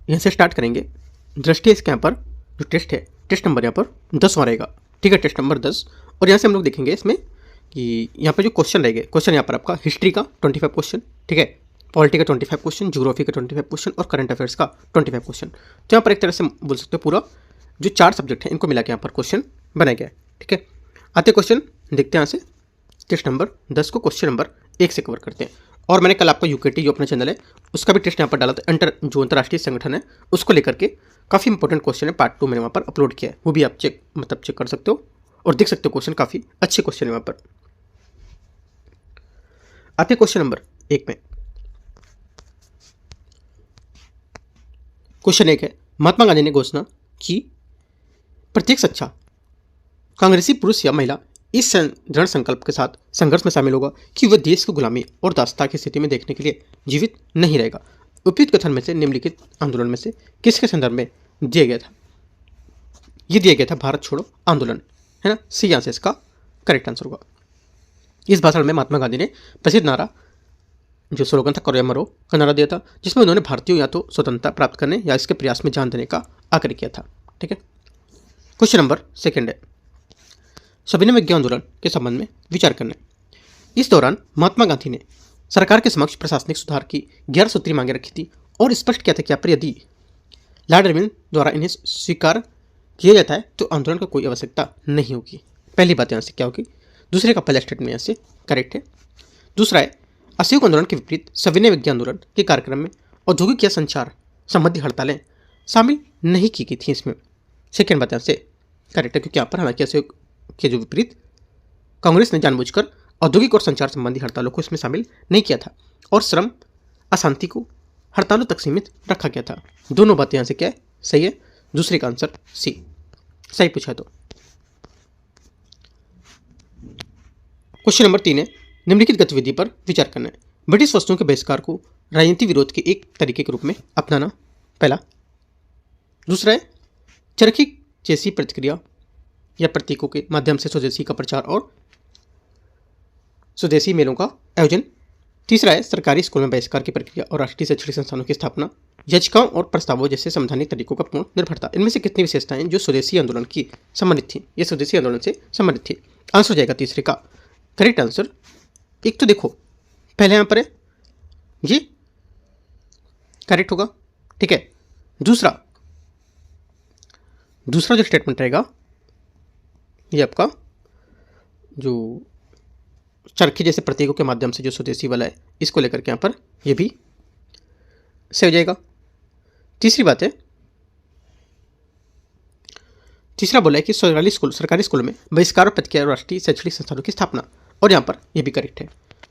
यहाँ से स्टार्ट करेंगे। दृष्टि इसके यहाँ पर जो टेस्ट है, टेस्ट नंबर यहाँ पर 10वां रहेगा, ठीक है, टेस्ट नंबर 10। और यहाँ से हम लोग देखेंगे इसमें कि यहाँ पर जो क्वेश्चन रहेंगे, क्वेश्चन यहाँ पर आपका हिस्ट्री का 25 क्वेश्चन, ठीक है, पॉलिटी का 25 क्वेश्चन, ज्योग्राफी का 25 क्वेश्चन और करंट अफेयर्स का 25 क्वेश्चन। तो यहाँ पर एक तरह से बोल सकते हो पूरा जो 4 सब्जेक्ट हैं इनको मिला के यहाँ पर क्वेश्चन बनाया गया है, ठीक है। आते क्वेश्चन देखते हैं यहाँ से। टेस्ट नंबर 10 को क्वेश्चन नंबर 1 से कवर करते हैं। और मैंने कल आपका यूकेटी जो अपना चैनल है उसका भी टेस्ट यहाँ पर डाला था, जो अंतर्राष्ट्रीय संगठन है उसको लेकर के काफ़ी इंपॉर्टेंट क्वेश्चन है, पार्ट 2 मैंने वहाँ पर अपलोड किया है, वो भी आप चेक कर सकते हो और देख सकते हो। क्वेश्चन काफ़ी अच्छे क्वेश्चन है वहाँ पर। आते क्वेश्चन नंबर 1 में। क्वेश्चन 1 है, महात्मा गांधी ने घोषणा की प्रत्येक सच्चा कांग्रेसी पुरुष या महिला इस दृढ़ संकल्प के साथ संघर्ष में शामिल होगा कि वह देश को गुलामी और दासता की स्थिति में देखने के लिए जीवित नहीं रहेगा। उपयुक्त कथन में से निम्नलिखित आंदोलन में से किसके संदर्भ में दिया गया था? ये दिया गया था भारत छोड़ो आंदोलन, है ना। सी यहाँ से इसका करेक्ट आंसर होगा। इस भाषण में महात्मा गांधी ने प्रसिद्ध नारा जो स्लोगन था करो या मरो का नारा दिया था, जिसमें उन्होंने भारतीयों या तो स्वतंत्रता प्राप्त करने या इसके प्रयास में जान देने का आग्रह किया था, ठीक है। क्वेश्चन नंबर 2 है, सविनय अवज्ञा आंदोलन के संबंध में विचार करना। इस दौरान महात्मा गांधी ने सरकार के समक्ष प्रशासनिक सुधार की 11 सूत्री मांगे रखी थी और स्पष्ट किया था कि पर यदि लॉर्ड इरविन द्वारा इन्हें स्वीकार किया जाता है तो आंदोलन का कोई आवश्यकता नहीं होगी। पहली बात यहाँ से क्या होगी? दूसरे का पहला स्टेटमेंट यहाँ से करेक्ट है। दूसरा है, असहयोग आंदोलन के विपरीत सविनय अवज्ञा आंदोलन के कार्यक्रम में औद्योगिक या संचार संबंधी हड़तालें शामिल नहीं की गई थी इसमें। सेकेंड बात यहाँ से करेक्ट है, क्योंकि यहाँ पर हालांकि असहयोग के जो विपरीत कांग्रेस ने जानबूझकर औद्योगिक और संचार संबंधी हड़तालों को इसमें शामिल नहीं किया था और श्रम अशांति को हड़तालों तक सीमित रखा गया था। दोनों बातें यहाँ से क्या है? सही है। दूसरे का आंसर सी सही पूछा तो। क्वेश्चन नंबर 3 है, निम्नलिखित गतिविधि पर विचार करना है। ब्रिटिश वस्तुओं के बहिष्कार को राजनीति विरोध के एक तरीके के रूप में अपनाना, पहला। दूसरा है, चरखी जैसी प्रतिक्रिया या प्रतीकों के माध्यम से स्वदेशी का प्रचार और स्वदेशी मेलों का आयोजन। तीसरा है, सरकारी स्कूल में बहिष्कार की प्रक्रिया और राष्ट्रीय शैक्षणिक संस्थानों की स्थापना, याचिकाओं और प्रस्तावों जैसे संवैधानिक तरीकों का पूर्ण निर्भरता। इनमें से कितनी विशेषताएं जो स्वदेशी आंदोलन की संबंधित थी? ये स्वदेशी आंदोलन से संबंधित थी। आंसर हो जाएगा तीसरे का करेक्ट आंसर। एक तो देखो पहले यहाँ पर है ये करेक्ट होगा, ठीक है। दूसरा जो स्टेटमेंट रहेगा ये आपका जो चरखी जैसे प्रतीकों के माध्यम से जो स्वदेशी वाला है इसको लेकर के यहाँ पर ये भी सही हो जाएगा। तीसरी बात है, तीसरा बोला है कि सरकारी स्कूलों में बहिष्कार और प्रतिक्रिया और राष्ट्रीय शैक्षणिक संस्थानों की स्थापना, और यहाँ पर यह भी करेक्ट है।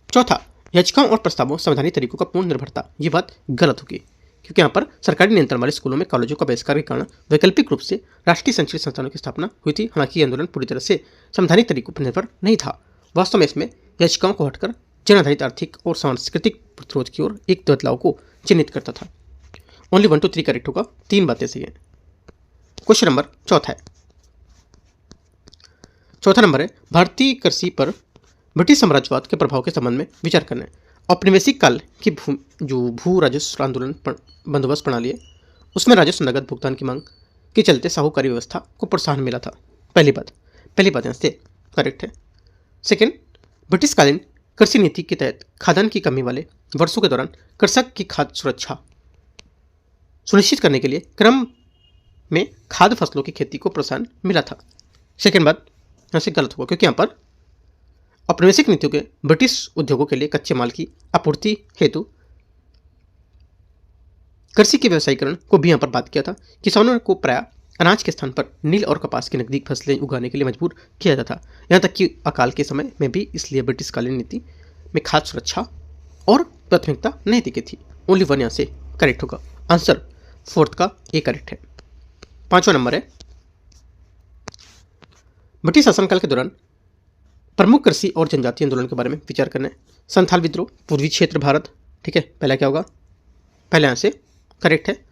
चौथा, याचिकाओं और प्रस्तावों संवैधानिक तरीकों का पूर्ण निर्भरता, ये बात गलत होगी क्योंकि यहाँ पर सरकारी नियंत्रण वाले स्कूलों में कॉलेजों का बहिष्कार के कारण वैकल्पिक रूप से राष्ट्रीय शैक्षणिक संस्थानों की स्थापना हुई थी। हालांकि ये आंदोलन पूरी तरह से संवैधानिक तरीकों पर निर्भर नहीं था। वास्तव में इसमें याचिकाओं को हटकर जन आधारित आर्थिक और सांस्कृतिक प्रतिरोध की ओर एक बदलाव को चिन्हित करता था। ओनली 1 2 3 करेक्ट होगा, 3 बातें सही है। क्वेश्चन नंबर 4 है, चौथा नंबर है, भारतीय कृषि पर ब्रिटिश साम्राज्यवाद के प्रभाव के संबंध में विचार करना है। औपनिवेशिक काल की भू राजस्व आंदोलन बंदोबस्त प्रणाली है उसमें राजस्व नगद भुगतान की मांग के चलते साहूकारी व्यवस्था को प्रोत्साहन मिला था। पहली बात यहाँ से करेक्ट है। सेकेंड, ब्रिटिशकालीन कृषि नीति के तहत खाद्यान्न की कमी वाले वर्षों के दौरान कृषक की खाद्य सुरक्षा सुनिश्चित करने के लिए क्रम में खाद्य फसलों की खेती को प्रोत्साहन मिला था। सेकेंड बात यहाँ से गलत होगा क्योंकि यहाँ पर औपनिवेशिक नीतियों के ब्रिटिश उद्योगों के लिए कच्चे माल की आपूर्ति हेतु कृषि के व्यवसायीकरण को भी यहाँ पर बात किया था। किसानों को प्राय अनाज के स्थान पर नील और कपास की नकदी फसलें उगाने के लिए मजबूर किया जाता, यहाँ तक कि अकाल के समय में भी। इसलिए ब्रिटिशकालीन नीति में खाद्य सुरक्षा और प्राथमिकता नहीं दी गई थी। ओनली 1 यहाँ से करेक्ट होगा। आंसर 4 का ए करेक्ट है। 5वां नंबर है, ब्रिटिश शासनकाल के दौरान प्रमुख कृषि और जनजातीय आंदोलन के बारे में विचार करना है। संथाल विद्रोह, पूर्वी क्षेत्र भारत, ठीक है। पहला क्या होगा? पहले यहाँ से करेक्ट है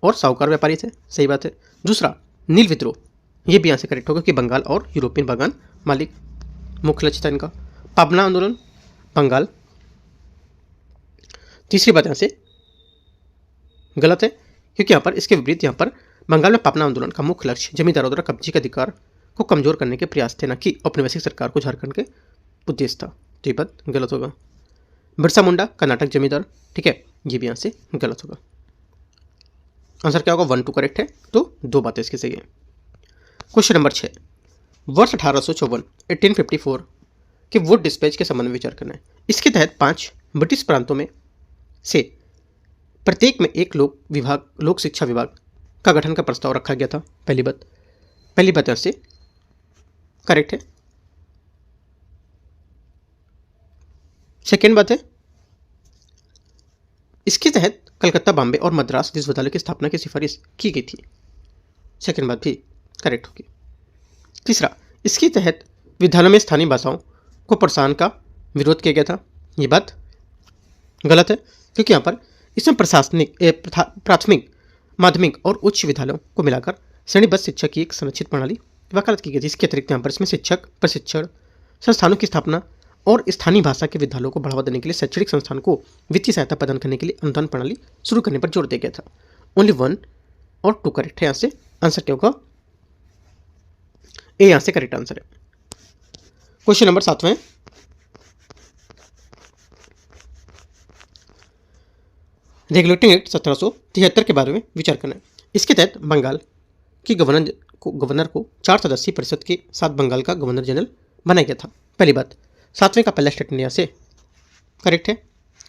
और साहूकार व्यापारी थे, सही बात है। दूसरा, नील विद्रोह, ये भी यहाँ से करेक्ट होगा कि बंगाल और यूरोपियन बागान मालिक मुख्य लक्ष्य था इनका। पाबना आंदोलन, बंगाल। तीसरी बात यहाँ से गलत है क्योंकि यहाँ पर इसके विपरीत यहाँ पर बंगाल में पापना आंदोलन का मुख्य लक्ष्य जमींदारों द्वारा कब्जे के अधिकार को कमजोर करने के प्रयास थे, न कि औपनिवेशिक सरकार को झारखंड के उद्देश्य था। तो ये बात गलत होगा। बिरसा मुंडा कर्नाटक जमींदार, ठीक है, ये भी यहाँ से गलत होगा। आंसर क्या होगा? 1 2 करेक्ट है, तो 2 बातें इसकी सही है। क्वेश्चन नंबर 6, वर्ष 1854 1854 के वोट डिस्पैच के संबंध में विचार करना है। इसके तहत 5 ब्रिटिश प्रांतों में से प्रत्येक में एक लोक शिक्षा विभाग का गठन का प्रस्ताव रखा गया था। पहली बात यहाँ से करेक्ट है। सेकेंड बात है, इसके तहत कलकत्ता, बॉम्बे और मद्रास विश्वविद्यालय की स्थापना की सिफारिश की गई थी। सेकेंड बात भी करेक्ट होगी। तीसरा, इसके तहत विद्यालयों में स्थानीय भाषाओं को प्रोत्साहन का विरोध किया गया था। ये बात गलत है, क्योंकि यहाँ पर इसमें प्राथमिक, माध्यमिक और उच्च विद्यालयों को मिलाकर श्रेणीबद्ध शिक्षा की एक संरक्षित प्रणाली वकालत की गई थी। इसके अतिरिक्त यहाँ पर इसमें शिक्षक प्रशिक्षण संस्थानों की स्थापना और स्थानीय भाषा के विद्यालयों को बढ़ावा देने के लिए शैक्षणिक संस्थान को वित्तीय सहायता प्रदान करने के लिए अनुदान प्रणाली शुरू करने पर जोर दिया गया था। ओनली 1 और 2 करेक्ट है। यहाँ से आंसर क्या होगा? ए यहाँ से करेक्ट आंसर है। क्वेश्चन नंबर 7वां, रेगुलेटिंग एक्ट 1773 के बारे में विचार करना है। इसके तहत बंगाल की गवर्नर को 4 सदस्यीय परिषद के साथ बंगाल का गवर्नर जनरल बनाया गया था। पहली बात, 7वें का पहला स्टेटमेंट यहाँ से करेक्ट है।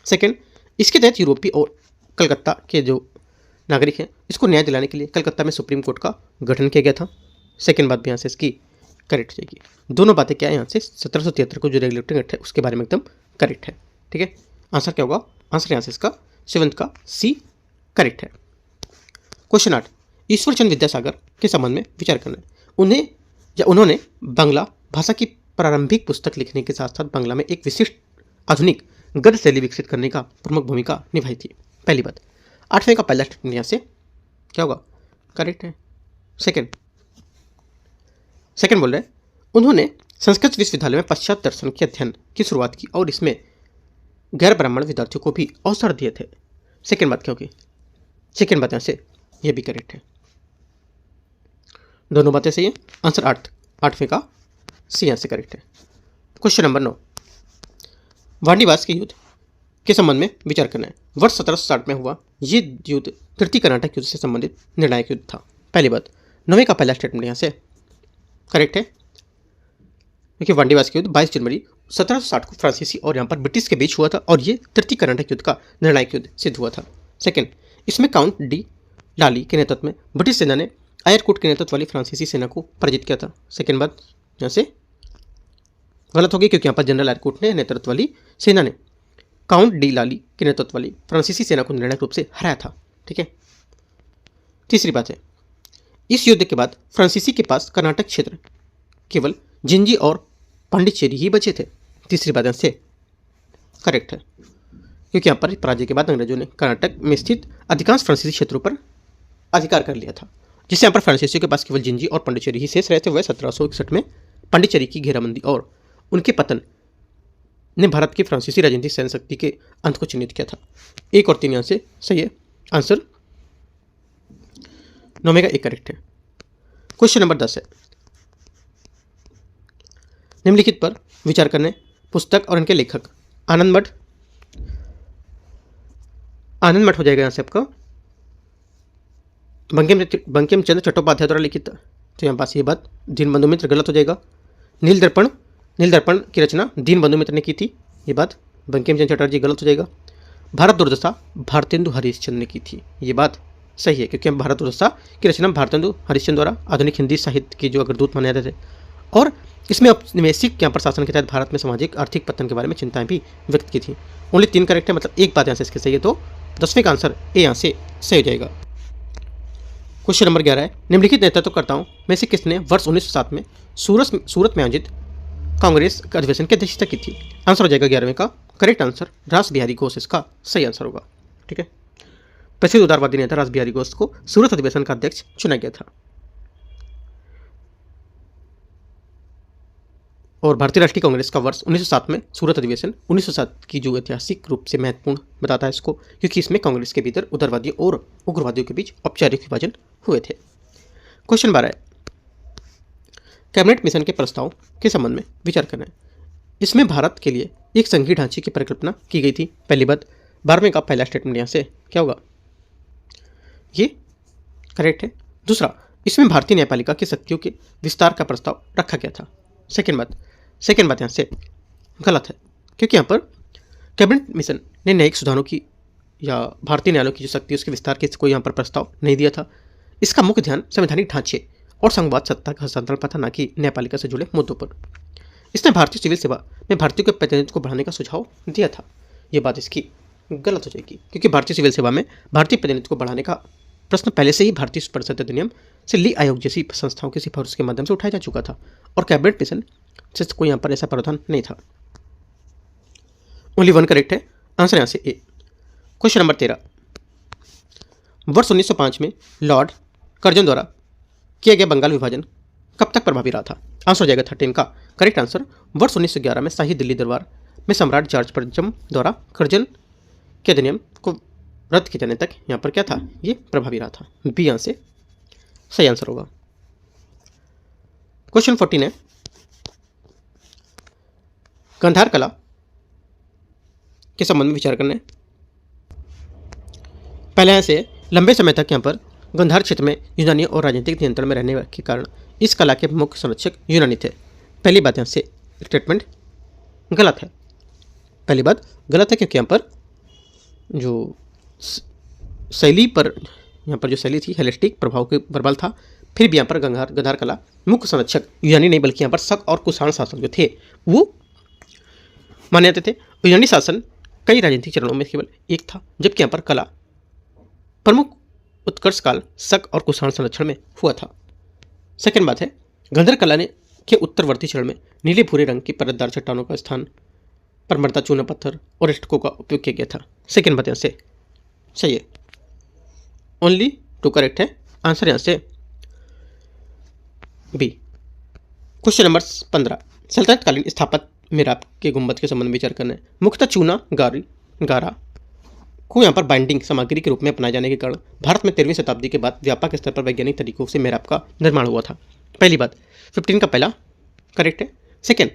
सेकंड, इसके तहत यूरोपीय और कलकत्ता के जो नागरिक हैं इसको न्याय दिलाने के लिए कलकत्ता में सुप्रीम कोर्ट का गठन किया गया था। सेकंड बात भी यहाँ से इसकी करेक्ट जाएगी। दोनों बातें क्या है यहाँ से 1773 को जो रेगुलेटिंग एक्ट है उसके बारे में एकदम करेक्ट है। ठीक है, आंसर क्या होगा? आंसर यहाँ से इसका 7 का सी करेक्ट है। क्वेश्चन 8, ईश्वरचंद्र विद्यासागर के संबंध में विचार करना है। उन्होंने बांग्ला भाषा की प्रारंभिक पुस्तक लिखने के साथ साथ बांग्ला में एक विशिष्ट आधुनिक गद्य शैली विकसित करने का प्रमुख भूमिका निभाई थी। पहली बात। 8वें का पहला स्टेटमेंट यहाँ से क्या होगा? करेक्ट है। सेकंड बोल रहे हैं उन्होंने संस्कृत विश्वविद्यालय में पाश्चात्य दर्शन के अध्ययन की शुरुआत की और इसमें गैर ब्राह्मण विद्यार्थियों को भी अवसर दिए थे। सेकंड बात क्या होगी? सेकंड बात यहाँ से यह भी करेक्ट है। दोनों बातें सही है। आंसर 8वें का सी यहाँ से करेक्ट है। क्वेश्चन नंबर 9, वाणिवास के युद्ध के संबंध में विचार करना है। वर्ष 1760 में हुआ ये युद्ध तृतीय कर्नाटक युद्ध से संबंधित निर्णायक युद्ध था। पहली बात। 9वें का पहला स्टेटमेंट यहाँ से करेक्ट है क्योंकि वाणिवास के युद्ध 22 जनवरी 1760 को फ्रांसीसी और यहाँ पर ब्रिटिश के बीच हुआ था और ये तृतीय कर्नाटक युद्ध का निर्णायक युद्ध सिद्ध हुआ था। सेकंड, इसमें काउंट डी लाली के नेतृत्व में ब्रिटिश सेना ने आयरकोट के नेतृत्व वाली फ्रांसीसी सेना को पराजित किया था। सेकंड बात यहाँ से गलत होगी क्योंकि यहाँ पर जनरल आयरकोट ने नेतृत्व वाली सेना ने काउंट डी लाली के नेतृत्व वाली फ्रांसीसी सेना को निर्णायक रूप से हराया था। ठीक है। तीसरी बात है, इस युद्ध के बाद फ्रांसीसी के पास कर्नाटक क्षेत्र केवल जिंजी और पांडिचेरी ही बचे थे। तीसरी बात से करेक्ट है क्योंकि यहाँ पर पराजय के बाद अंग्रेजों ने कर्नाटक में स्थित अधिकांश फ्रांसीसी क्षेत्रों पर अधिकार कर लिया था, जिससे यहाँ पर फ्रांसीसियों के पास केवल जिंजी और पांडिचेरी ही शेष रहे थे। वह 1761 में पांडिचेरी की घेराबंदी और उनके पतन ने भारत की फ्रांसीसी राजनीतिक सैन्य शक्ति के अंत को चिन्हित किया था। 1 और 3 यहाँ से सही है। आंसर 9 का 1 करेक्ट है। क्वेश्चन नंबर 10 है, निम्नलिखित पर विचार करने पुस्तक और इनके लेखक। आनंद मठ हो जाएगा यहाँ से आपका बंकिम चंद्र चट्टोपाध्याय द्वारा लिखित। तो यहाँ पास ये बात दीनबंधु मित्र गलत हो जाएगा। नील दर्पण की रचना दीनबंधु मित्र ने की थी। ये बात बंकिम चंद्र चटर्जी गलत हो जाएगा। भारत दुर्दशा भारतेंदु हरिश्चंद्र ने की थी। ये बात सही है क्योंकि हम भारत दुर्दशा की रचना भारतेंदु हरिश्चंद्र द्वारा आधुनिक हिंदी साहित्य के जो अग्रदूत माने जाते थे और इसमें औपनिवेशिक यहाँ पर शासन के तहत भारत में सामाजिक आर्थिक पतन के बारे में चिंताएं भी व्यक्त की थी। ओनली 3 करेक्ट है, मतलब एक बात यहाँ से इसके सही है। तो 10वें का आंसर ए यहाँ से सही हो जाएगा। क्वेश्चन नंबर 11 है, निम्नलिखित नेतृत्वकर्ताओं में से किसने वर्ष 1907 में सूरत में आयोजित कांग्रेस अधिवेशन की अध्यक्षता की थी? आंसर हो जाएगा 11वें का करेक्ट आंसर रास बिहारी घोष इसका सही आंसर होगा। ठीक है। प्रसिद्ध उदारवादी नेता रास बिहारी घोष को सूरत अधिवेशन का अध्यक्ष चुना गया था। और भारतीय राष्ट्रीय कांग्रेस का वर्ष 1907 में सूरत अधिवेशन 1907 की जो ऐतिहासिक रूप से महत्वपूर्ण बताता है इसको, क्योंकि इसमें कांग्रेस के भीतर उदारवादियों और उग्रवादियों के बीच औपचारिक विभाजन हुए थे। क्वेश्चन 12 है, कैबिनेट मिशन के प्रस्ताव के संबंध में विचार करना है। इसमें भारत के लिए एक संघीय ढांचे की परिकल्पना की गई थी। पहली बात, 12वें का पहला स्टेटमेंट यहाँ से क्या होगा, ये करेक्ट है। दूसरा, इसमें भारतीय न्यायपालिका की शक्तियों के विस्तार का प्रस्ताव रखा गया था। सेकेंड बात यहाँ से गलत है, क्योंकि यहाँ पर कैबिनेट मिशन ने न्यायिक सुधारों की या भारतीय न्यायालयों की जो शक्ति उसके विस्तार के कोई यहाँ पर प्रस्ताव नहीं दिया था। इसका मुख्य ध्यान संवैधानिक ढांचे और संघवाद सत्ता का हस्तांतरण पर था, न कि न्यायपालिका से जुड़े मुद्दों पर। इसने भारतीय सिविल सेवा में भारतीयों के प्रतिनिधित्व को बढ़ाने का सुझाव दिया था। ये बात इसकी गलत हो जाएगी, क्योंकि भारतीय सिविल सेवा में भारतीय प्रतिनिधित्व को बढ़ाने का प्रश्न पहले से ही भारतीय परिषद अधिनियम से ली आयोग जैसी संस्थाओं की सिफारिश के माध्यम से उठाया जा चुका था, और कैबिनेट मिशन से कोई यहाँ पर ऐसा प्रावधान नहीं था। ओनली वन करेक्ट है, आंसर यहाँ से ए। क्वेश्चन नंबर 13, वर्ष 1905 में लॉर्ड कर्जन द्वारा किया गया बंगाल विभाजन कब तक प्रभावी रहा था। आंसर हो जाएगा 13 का करेक्ट आंसर, वर्ष 1911 में शाही दिल्ली दरबार में सम्राट जॉर्ज पंचम द्वारा कर्जन के अधिनियम को रद्द किए जाने तक यहाँ पर क्या था, ये प्रभावी रहा था। बी यहाँ से सही आंसर होगा। क्वेश्चन 14 है, गांधार कला के संबंध में विचार करने। पहले यहाँ से लंबे समय तक यहाँ पर गांधार क्षेत्र में यूनानी और राजनीतिक नियंत्रण में रहने के कारण इस कला के मुख्य संरक्षक यूनानी थे। पहली बात यहाँ से स्टेटमेंट गलत है। पहली बात गलत है, क्योंकि यहाँ पर जो शैली पर यहाँ पर जो शैली थी हेलेस्टिक प्रभाव के प्रबल था। फिर भी यहाँ पर गांधार कला मुख्य संरक्षक यूनानी नहीं बल्कि यहाँ पर शक और कुषाण शासक जो थे वो माने जाते थे। यूनानी शासन कई राजनीतिक चरणों में केवल एक था, जबकि यहाँ पर कला प्रमुख उत्कर्ष काल शक और कुषाण संरक्षण में हुआ था। सेकेंड बात है, गांधार कला ने के उत्तरवर्ती चरण में नीले भूरे रंग की परतदार चट्टानों का स्थान पर मरता चूना पत्थर और स्टको का उपयोग किया गया था। सेकेंड बात यहाँ से सही है, ओनली टू करेक्ट है, आंसर यहाँ से बी। क्वेश्चन नंबर 15, सल्तनत कालीन स्थापत्य मेहराब के गुंबद के संबंध में विचार करना है। मुख्यतः चूना गारा को यहाँ पर बाइंडिंग सामग्री के रूप में अपनाए जाने के कारण भारत में 13वीं शताब्दी के बाद व्यापक स्तर पर वैज्ञानिक तरीकों से मेहराब का निर्माण हुआ था। पहली बात 15 का पहला करेक्ट है। सेकेंड,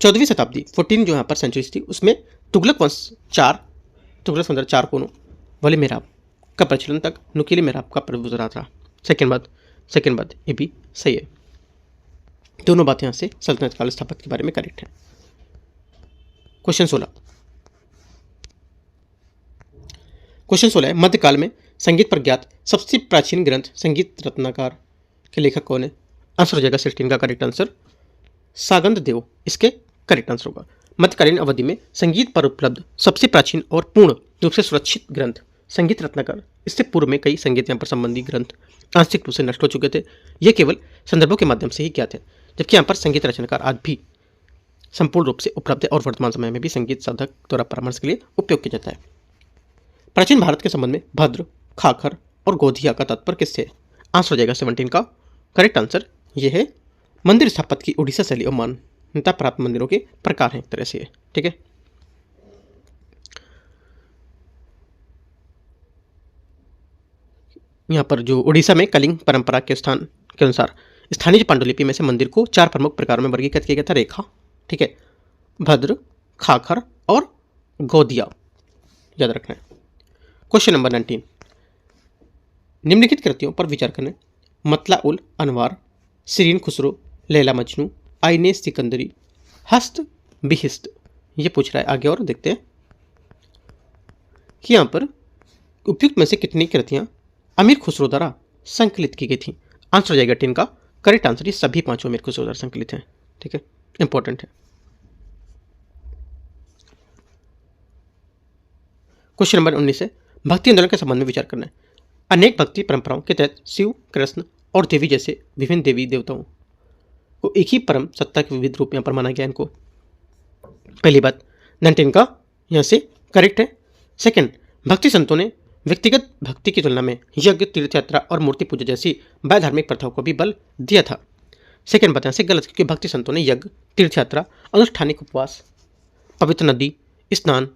14वीं शताब्दी 14 जो यहाँ पर सेंचुरी थी उसमें तुगलक वंश 4 कोनों वाले मेहराब का प्रचलन तक नुकीले मेहराब का प्रभुत्व रहा था। सेकेंड बात ये भी सही है। दोनों बातें यहाँ से सल्तनत काल स्थापत्य के बारे में करेक्ट है। क्वेश्चन 16 है, मध्यकाल में संगीत पर ज्ञात सबसे प्राचीन ग्रंथ संगीत रत्नाकर के लेखक कौन है। आंसर हो जाएगा 16 का करेक्ट आंसर सागंद देव इसके करेक्ट आंसर होगा। मध्यकालीन अवधि में संगीत पर उपलब्ध सबसे प्राचीन और पूर्ण रूप से सुरक्षित ग्रंथ संगीत रत्नाकर। इससे पूर्व में कई संगीत यहाँ पर संबंधी ग्रंथ आंशिक रूप से नष्ट हो चुके थे, ये केवल संदर्भों के माध्यम से ही ज्ञात है, जबकि यहाँ पर संगीत रचनाकार आज भी संपूर्ण रूप से उपलब्ध है और वर्तमान समय में भी संगीत साधक द्वारा परामर्श के लिए उपयोग किया जाता है। प्राचीन भारत के संबंध में भद्र, खाखर और गोधिया का तात्पर्य किससे। आंसर हो जाएगा 17 का करेक्ट आंसर ये है मंदिर स्थापत्य की उड़ीसा शैली और मान्यता प्राप्त मंदिरों के प्रकार हैं एक तरह से, ठीक है। यहाँ पर जो उड़ीसा में कलिंग परंपरा के स्थान के अनुसार स्थानीय पांडुलिपि में से मंदिर को 4 प्रमुख प्रकारों में वर्गीकृत किया गया था। रेखा, ठीक है, भद्र, खाखर और गोदिया याद रखना है। क्वेश्चन नंबर 19, निम्नलिखित कृतियों पर विचार करना। मतला उल अनवार, शिरीन खुसरो, लैला मजनू, आईने सिकंदरी, हस्त बिहिस्त, ये पूछ रहा है आगे और देखते हैं कि यहाँ पर उपयुक्त में से कितनी कृतियाँ अमीर खुसरो द्वारा संकलित की गई थी। आंसर हो जाएगा 10 का करेक्ट आंसर, ये सभी 5 अमीर खुसरो द्वारा संकलित हैं, ठीक है, इंपॉर्टेंट है। क्वेश्चन नंबर 19 है, भक्ति आंदोलन के संबंध में विचार करना है। अनेक भक्ति परंपराओं के तहत शिव, कृष्ण और देवी जैसे विभिन्न देवी देवताओं को एक ही परम सत्ता के विविध रूप यहाँ पर माना गया इनको। पहली बात 19 का यहाँ से करेक्ट है। सेकंड, भक्ति संतों ने व्यक्तिगत भक्ति की तुलना में यज्ञ, तीर्थ यात्रा और मूर्ति पूजा जैसी वैधार्मिक प्रथाओं को भी बल दिया था। सेकेंड बात यहाँ से गलत, क्योंकि भक्ति संतों ने यज्ञ, तीर्थ यात्रा, अनुष्ठानिक उपवास, पवित्र नदी स्नान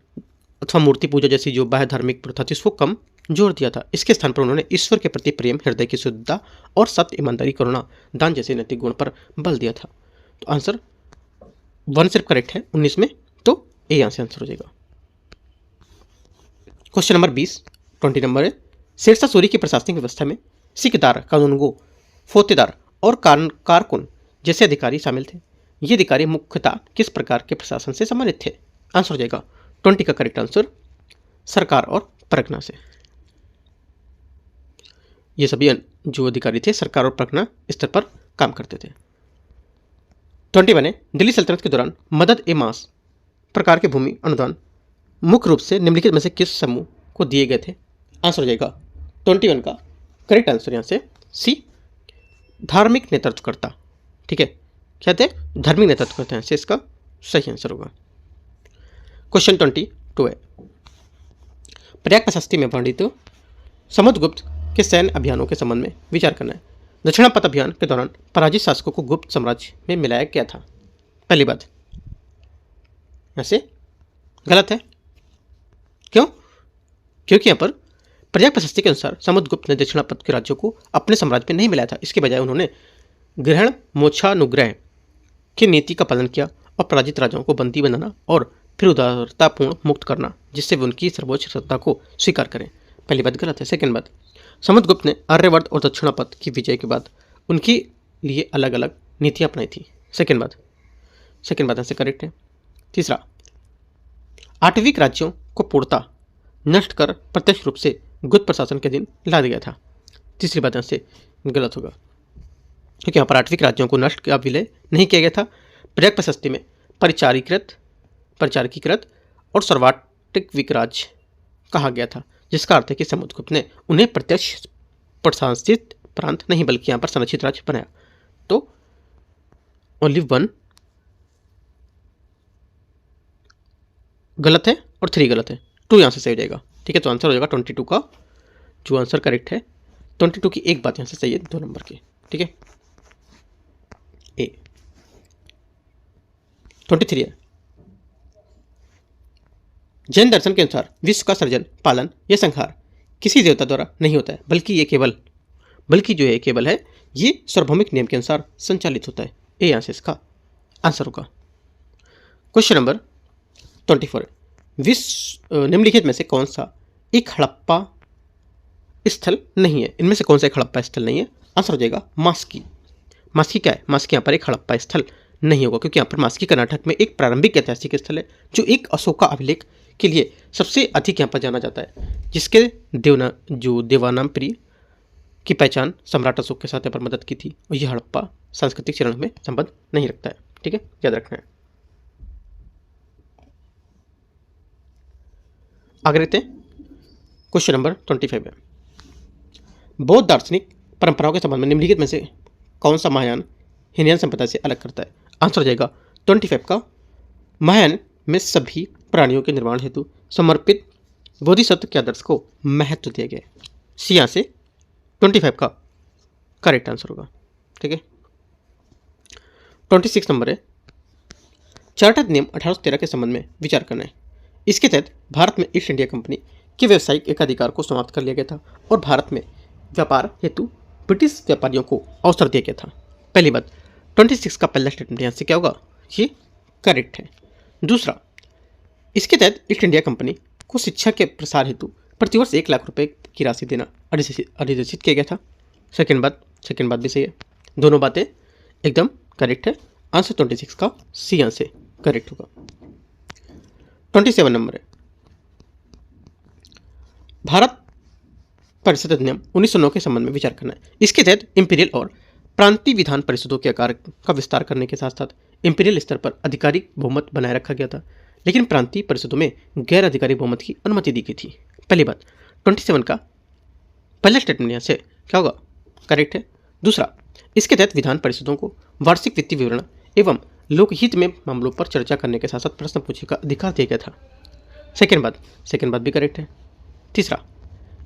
अथवा मूर्ति पूजा जैसी जो बाह्य धार्मिक प्रथा थी उसको कम जोर दिया था। इसके स्थान पर उन्होंने ईश्वर के प्रति प्रेम, हृदय की शुद्धता और सत्य, ईमानदारी, करुणा, दान जैसे नैतिक गुण पर बल दिया था। तो आंसर 1 सिर्फ करेक्ट है 19 में, तो ए यहाँ से आंसर हो जाएगा। क्वेश्चन नंबर 20 नंबर है, शेरशाह सूरी की प्रशासनिक व्यवस्था में सिकदार, कानूनगो, फौतेदार और कारकुन जैसे अधिकारी शामिल थे। ये अधिकारी मुख्यतः किस प्रकार के प्रशासन से संबंधित थे? आंसर हो जाएगा 20 का करेक्ट आंसर सरकार और परगना से। ये सभी जो अधिकारी थे सरकार और परगना स्तर पर काम करते थे। 21 है, दिल्ली सल्तनत के दौरान मदद ए मास प्रकार के भूमि अनुदान मुख्य रूप से निम्नलिखित में से किस समूह को दिए गए थे? आंसर हो जाएगा 21 का करेक्ट आंसर यहाँ से सी, धार्मिक नेतृत्वकर्ता। ठीक है, क्या थे? धार्मिक नेतृत्वकर्ता हैं, इसका सही आंसर होगा। क्वेश्चन 22 है, प्रयाग प्रशस्ति में वर्णित समुद्रगुप्त के सैन्य अभियानों के संबंध में विचार करना है। दक्षिणापथ अभियान के दौरान पराजित शासकों को गुप्त साम्राज्य में मिलाया गया था। पहली बात यहाँ से गलत है। क्यों? क्योंकि यहाँ पर प्रयाग प्रशस्ति के अनुसार समुद्रगुप्त ने दक्षिणापथ के राज्यों को अपने साम्राज्य में नहीं मिलाया था। इसके बजाय उन्होंने ग्रहण मोक्षानुग्रह की नीति का पालन किया और पराजित राजाओं को बंदी बनाना और फिर उदारतापूर्ण मुक्त करना, जिससे वे उनकी सर्वोच्च सत्ता को स्वीकार करें। पहली बात गलत है। सेकेंड बात, समुद्रगुप्त ने आर्यवर्त और दक्षिणापथ की विजय के बाद उनके लिए अलग अलग नीतियां अपनाई थी। सेकेंड बात ऐसे करेक्ट है। तीसरा, आठवीं राज्यों को पूर्णतः नष्ट कर प्रत्यक्ष रूप से गुप्त प्रशासन के दिन ला दिया था। तीसरी बात से गलत होगा, क्योंकि यहाँ पर आठवीं राज्यों को नष्ट का विलय नहीं किया गया था। प्रयाग प्रशस्ति में परिचारिकीकृत और सर्वाटिक विकराज कहा गया था, जिसका अर्थ है कि समुद्रगुप्त ने उन्हें प्रत्यक्ष प्रशासित प्रांत नहीं बल्कि यहाँ पर संरक्षित राज्य बनाया। तो ओनली 1 गलत है और 3 गलत है, 2 यहाँ से सही हो जाएगा। ठीक है, तो आंसर हो जाएगा 22 का जो आंसर करेक्ट है। 22 की एक बात यहाँ से सही है 2 नंबर की। ठीक है, ए 23 है, जैन दर्शन के अनुसार विश्व का सृजन, पालन या संहार किसी देवता द्वारा नहीं होता है, बल्कि जो है केवल है ये सार्वभौमिक नियम के अनुसार संचालित होता है। ए यहाँ से इसका आंसर होगा। क्वेश्चन नंबर 24, विश्व निम्नलिखित में से कौन सा एक हड़प्पा स्थल नहीं है? इनमें से कौन सा एक हड़प्पा स्थल नहीं है? आंसर हो जाएगा मास्की। मास्की क्या है? मास्की यहाँ पर एक हड़प्पा स्थल नहीं होगा, क्योंकि यहाँ पर मास्की कर्नाटक में एक प्रारंभिक ऐतिहासिक स्थल है जो एक अशोका अभिलेख के लिए सबसे अधिक यहाँ पर जाना जाता है, जिसके देवानामप्रिय की पहचान सम्राट अशोक के साथ यहाँ पर मदद की थी। और यह हड़प्पा सांस्कृतिक चरण में संबंध नहीं रखता है। ठीक है, याद रखना है। आगे रहते हैं, क्वेश्चन नंबर 25 है, बौद्ध दार्शनिक परंपराओं के संबंध में निम्नलिखित में से कौन सा महायान हीनयान संप्रदाय से अलग करता है? आंसर हो जाएगा 25 का महायान में सभी प्राणियों के निर्माण हेतु समर्पित बोधिसत्व के आदर्श को महत्व दिया गया है। सी यहाँ से 25 का करेक्ट आंसर होगा। ठीक है, 26 नंबर है, चार्टर नियम 1813 के संबंध में विचार करना है। इसके तहत भारत में ईस्ट इंडिया कंपनी के व्यावसायिक एकाधिकार को समाप्त कर लिया गया था और भारत में व्यापार हेतु ब्रिटिश व्यापारियों को अवसर दिया गया था। पहली बात, 26 का पहला स्टेटमेंट यहाँ से क्या होगा? ये करेक्ट है। दूसरा, इसके तहत ईस्ट इंडिया कंपनी को शिक्षा के प्रसार हेतु प्रतिवर्ष 1 लाख रुपए की राशि देना अधिसूचित किया गया था। सेकेंड बात भी सही है। दोनों बातें एकदम करेक्ट है। आंसर 26 का सी यहाँ से करेक्ट होगा। 27 नंबर है, भारत परिषद अधिनियम 1909 के संबंध में विचार करना है। इसके तहत इंपीरियल और प्रांतीय विधान परिषदों के आकार का विस्तार करने के साथ साथ इंपीरियल स्तर पर आधिकारिक बहुमत बनाए रखा गया था, लेकिन प्रांतीय परिषदों में गैर आधिकारिक बहुमत की अनुमति दी गई थी। पहली बात, 27 का पहला स्टेटमेंट यहाँ से क्या होगा? करेक्ट है। दूसरा, इसके तहत विधान परिषदों को वार्षिक वित्तीय विवरण एवं लोकहित में मामलों पर चर्चा करने के साथ साथ प्रश्न पूछने का अधिकार दिया गया था। सेकेंड बात भी करेक्ट है। तीसरा,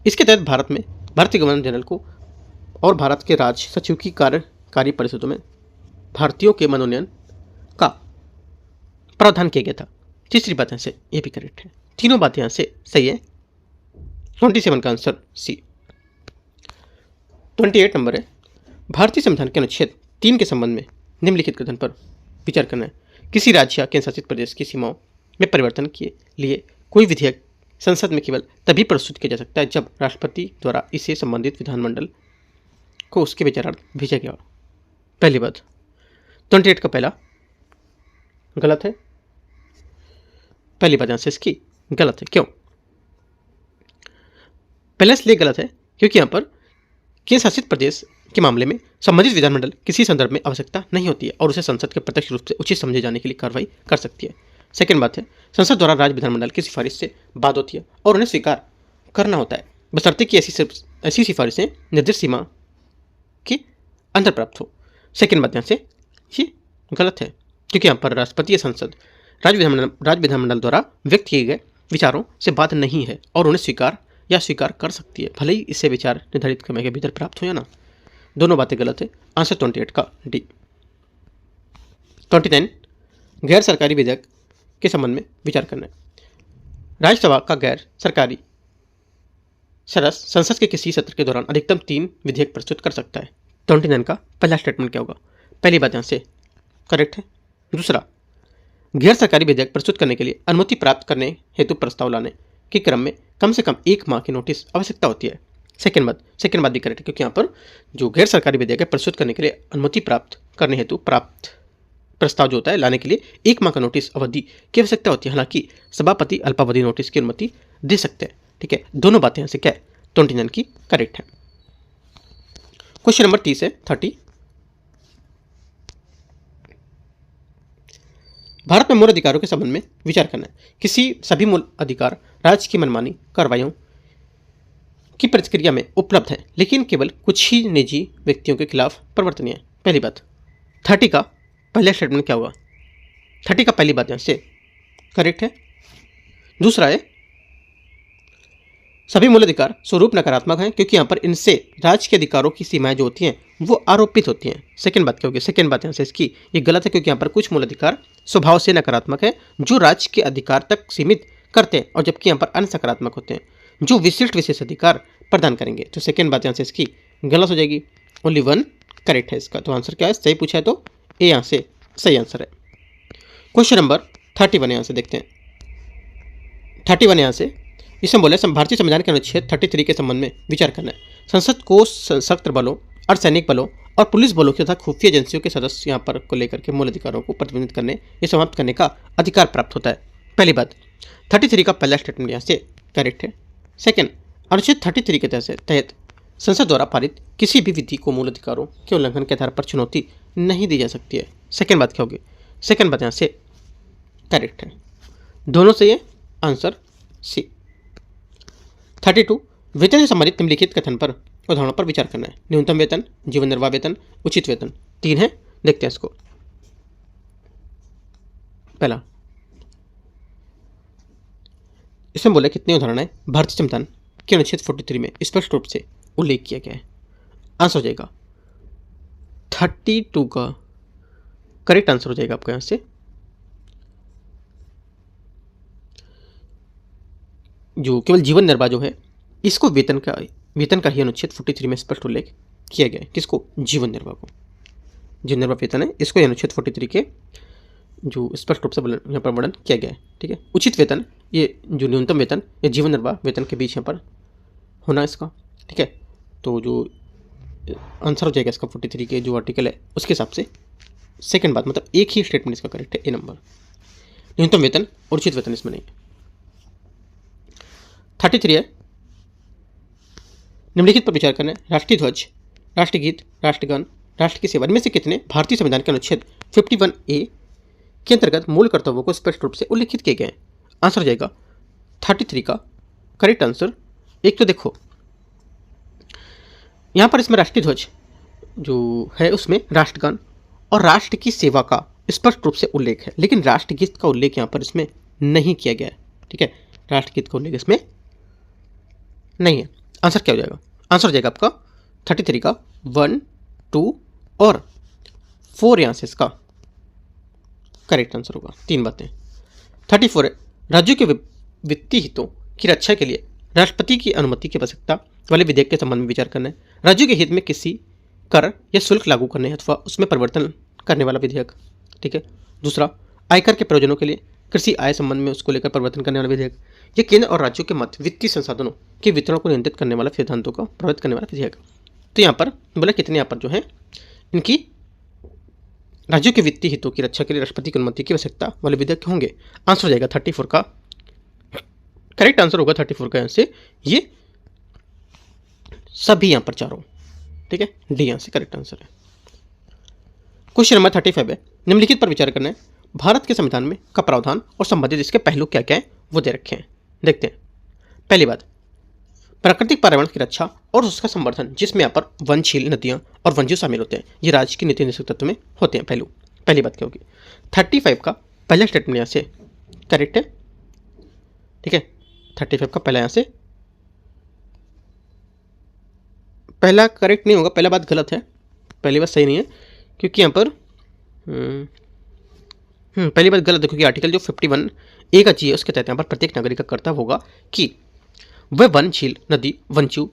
इसके तहत भारत में भारतीय गवर्नर जनरल को और भारत के राज सचिव की कार्यकारी परिषदों में भारतीयों के मनोनयन का प्रावधान किया गया था। तीसरी बात यहाँ से ये भी करेक्ट है। तीनों बातें यहाँ से सही है। 27 का आंसर सी। 28 नंबर है, भारतीय संविधान के अनुच्छेद 3 के संबंध में निम्नलिखित कथन पर विचार करना है। किसी राज्य या केंद्र शासित प्रदेश की सीमाओं में परिवर्तन के लिए कोई विधेयक संसद में केवल तभी प्रस्तुत किया जा सकता है जब राष्ट्रपति द्वारा इसे संबंधित विधानमंडल को उसके विचारार्थ भेजा गया। पहली बात 28 का पहला गलत है। पहली बात यहाँ से इसकी गलत है। क्यों? पहले इसलिए गलत है क्योंकि यहाँ पर केंद्र शासित प्रदेश के मामले में संबंधित विधानमंडल किसी संदर्भ में आवश्यकता नहीं होती है और उसे संसद के प्रत्यक्ष रूप से उचित समझे जाने के लिए कार्रवाई कर सकती है। सेकेंड बात है, संसद द्वारा राज्य विधानमंडल की सिफारिश से बात होती है और उन्हें स्वीकार करना होता है बशर्ते कि ऐसी सिफारिशें निर्दिष्ट सीमा के अंदर प्राप्त हो। सेकेंड बात यहाँ से ये गलत है क्योंकि यहाँ पर राष्ट्रपति या संसद राज्य विधानमंडल द्वारा व्यक्त किए गए विचारों से बात नहीं है और उन्हें स्वीकार कर सकती है, भले ही इससे विचार निर्धारित समय के भीतर प्राप्त हो या ना। दोनों बातें गलत है। आंसर 28 का डी। 29 गैर सरकारी विधेयक के संबंध में विचार करना है। राज्यसभा का गैर सरकारी सदस्य संसद के किसी सत्र के दौरान अधिकतम 3 विधेयक प्रस्तुत कर सकता है। 29 का पहला स्टेटमेंट क्या होगा? पहली बात यहाँ से करेक्ट है। दूसरा, गैर सरकारी विधेयक प्रस्तुत करने के लिए अनुमति प्राप्त करने हेतु प्रस्ताव लाने के क्रम में कम से कम 1 माह की नोटिस आवश्यकता होती है। सेकेंड बात भी करेक्ट है क्योंकि यहाँ पर जो गैर सरकारी विधेयक है प्रस्तुत करने के लिए अनुमति प्राप्त करने हेतु प्रस्ताव जो होता है लाने के लिए 1 माह का नोटिस अवधि की आवश्यकता होती है। हालांकि सभापति अल्पावधि नोटिस की अनुमति दे सकते हैं। ठीक है, दोनों बातें यहाँ से क्या है 29 की करेक्ट है। क्वेश्चन नंबर 30 है 30। भारत में मूल अधिकारों के संबंध में विचार करना है। सभी मूल अधिकार राज्य की मनमानी कार्रवाइयों की प्रतिक्रिया में उपलब्ध है लेकिन केवल कुछ ही निजी व्यक्तियों के खिलाफ परिवर्तनीय है। पहली बात 30 का पहला स्टेटमेंट क्या होगा? 30 का पहली बात यहाँ से करेक्ट है। दूसरा है, सभी मूल अधिकार स्वरूप नकारात्मक हैं क्योंकि यहाँ पर इनसे राज्य के अधिकारों की सीमाएं जो होती हैं वो आरोपित होती हैं। सेकेंड बात क्या होगी? सेकेंड बात यहाँ से इसकी ये गलत है क्योंकि यहाँ पर कुछ मूल अधिकार स्वभाव से नकारात्मक है जो राज्य के अधिकार तक सीमित करते हैं और जबकि यहाँ पर अन्य सकारात्मक होते हैं जो विशेष अधिकार प्रदान करेंगे। तो सेकेंड बात यहाँ से इसकी गलत हो जाएगी। ओनली 1 करेक्ट है इसका। तो आंसर क्या है? सही पूछा है तो ए यहाँ से सही आंसर है। क्वेश्चन नंबर 31 यहाँ से देखते हैं। 31 यहाँ से इसमें बोले भारतीय संविधान के अनुच्छेद 33 के संबंध में विचार करना है। संसद को सशस्त्र बलों अर्धसैनिक बलों और पुलिस बलों तथा खुफिया एजेंसियों के सदस्य यहाँ पर को लेकर के मूल अधिकारों को प्रतिबंधित करने या समाप्त करने का अधिकार प्राप्त होता है। पहली बात 33 का पहला स्टेटमेंट यहाँ से करेक्ट है। सेकेंड, अनुच्छेद 33 के तहत संसद द्वारा पारित किसी भी विधि को मूल अधिकारों के उल्लंघन के आधार पर चुनौती नहीं दी जा सकती है। सेकेंड बात क्या होगी? सेकेंड बात यहाँ से करेक्ट है। दोनों से ये आंसर सी। 32 वेतन से संबंधित निम्नलिखित कथन पर उदाहरणों पर विचार करना है। न्यूनतम वेतन, जीवन निर्वाह वेतन, उचित वेतन। 3 है, देखते हैं इसको। पहला, इसमें बोले कितने उदाहरण है भारतीय संविधान के अनुच्छेद 43 में स्पष्ट रूप से उल्लेख किया गया है। आंसर हो जाएगा 32 का करेक्ट आंसर हो जाएगा आपका यहाँ से जो केवल जीवन निर्वाह जो है इसको वेतन का ही अनुच्छेद 43 में स्पष्ट उल्लेख किया गया है। किसको? जीवन निर्वाह को। जीवन निर्वाह वेतन है इसको अनुच्छेद 43 के जो स्पष्ट रूप से यहाँ पर वर्णन किया गया है। ठीक है, उचित वेतन ये जो न्यूनतम वेतन या जीवन निर्वाह वेतन के बीच यहाँ पर होना इसका। ठीक है, तो जो आंसर हो जाएगा इसका 43 के जो आर्टिकल है उसके हिसाब से सेकंड बात मतलब एक ही स्टेटमेंट इसका करेक्ट है। ए नंबर न्यूनतम वेतन और उचित वेतन इसमें नहीं है। 33 है, निम्नलिखित पर विचार करना है। राष्ट्रीय ध्वज, राष्ट्रगीत, राष्ट्रगान, राष्ट्र की सेवा, इनमें से कितने भारतीय संविधान के अनुच्छेद 51A के अंतर्गत मूल कर्तव्यों को स्पष्ट रूप से उल्लिखित किए गए हैं? आंसर हो जाएगा 33 का करेक्ट आंसर। एक तो देखो यहाँ पर इसमें राष्ट्रीय ध्वज जो है उसमें राष्ट्रगान और राष्ट्र की सेवा का स्पष्ट रूप से उल्लेख है लेकिन राष्ट्रगीत का उल्लेख यहाँ पर इसमें नहीं किया गया है। ठीक है, राष्ट्रगीत का उल्लेख इसमें नहीं है। आंसर क्या हो जाएगा? आंसर हो जाएगा आपका 33 का 1, 2 और 34 यहाँ से इसका करेक्ट आंसर होगा। 3 बातें। 34 है, राज्यों के वित्तीय हितों की रक्षा के लिए राष्ट्रपति की अनुमति की आवश्यकता वाले विधेयक के संबंध में विचार करना है। राज्यों के हित में किसी कर या शुल्क लागू करने अथवा उसमें परिवर्तन करने वाला विधेयक। ठीक है। दूसरा, आयकर के प्रयोजनों के लिए कृषि आय संबंध में उसको लेकर परिवर्तन करने वाला विधेयक। ये केंद्र और राज्यों के मध्य वित्तीय संसाधनों के वितरण को नियंत्रित करने वाला सिद्धांतों को प्रभावित करने वाला विधेयक। तो यहाँ पर बोला कितने यहाँ पर जो है इनकी राज्यों के वित्तीय हितों की रक्षा के लिए राष्ट्रपति की अनुमति की आवश्यकता वाले विधेयक होंगे। आंसर हो जाएगा 34 का करेक्ट आंसर होगा 34 का यहाँ से ये सभी यहाँ पर चारों। ठीक है, डी यहाँ से करेक्ट आंसर है। क्वेश्चन नंबर 35 है, निम्नलिखित पर विचार करना है। भारत के संविधान में का प्रावधान और संबंधित इसके पहलू क्या क्या है वो दे रखे हैं। देखते हैं। पहली बात, प्राकृतिक पर्यावरण की रक्षा और उसका संवर्धन, जिसमें यहाँ पर वनशील नदियाँ और वन्यजीव शामिल होते हैं। ये राज्य की नीति निषेध तत्व में होते हैं। पहली बात क्या होगी। 35 का पहला स्टेटमेंट यहाँ से करेक्ट है। ठीक है, 35 का पहला यहाँ से पहला करेक्ट नहीं होगा, पहला बात गलत है, पहली बात सही नहीं है, क्योंकि यहाँ पर पहली बात गलत है, क्योंकि आर्टिकल जो 51 ए का जी है उसके तहत यहाँ पर प्रत्येक नागरिक का कर्तव्य होगा कि वह वनशील नदी, वन्यजीव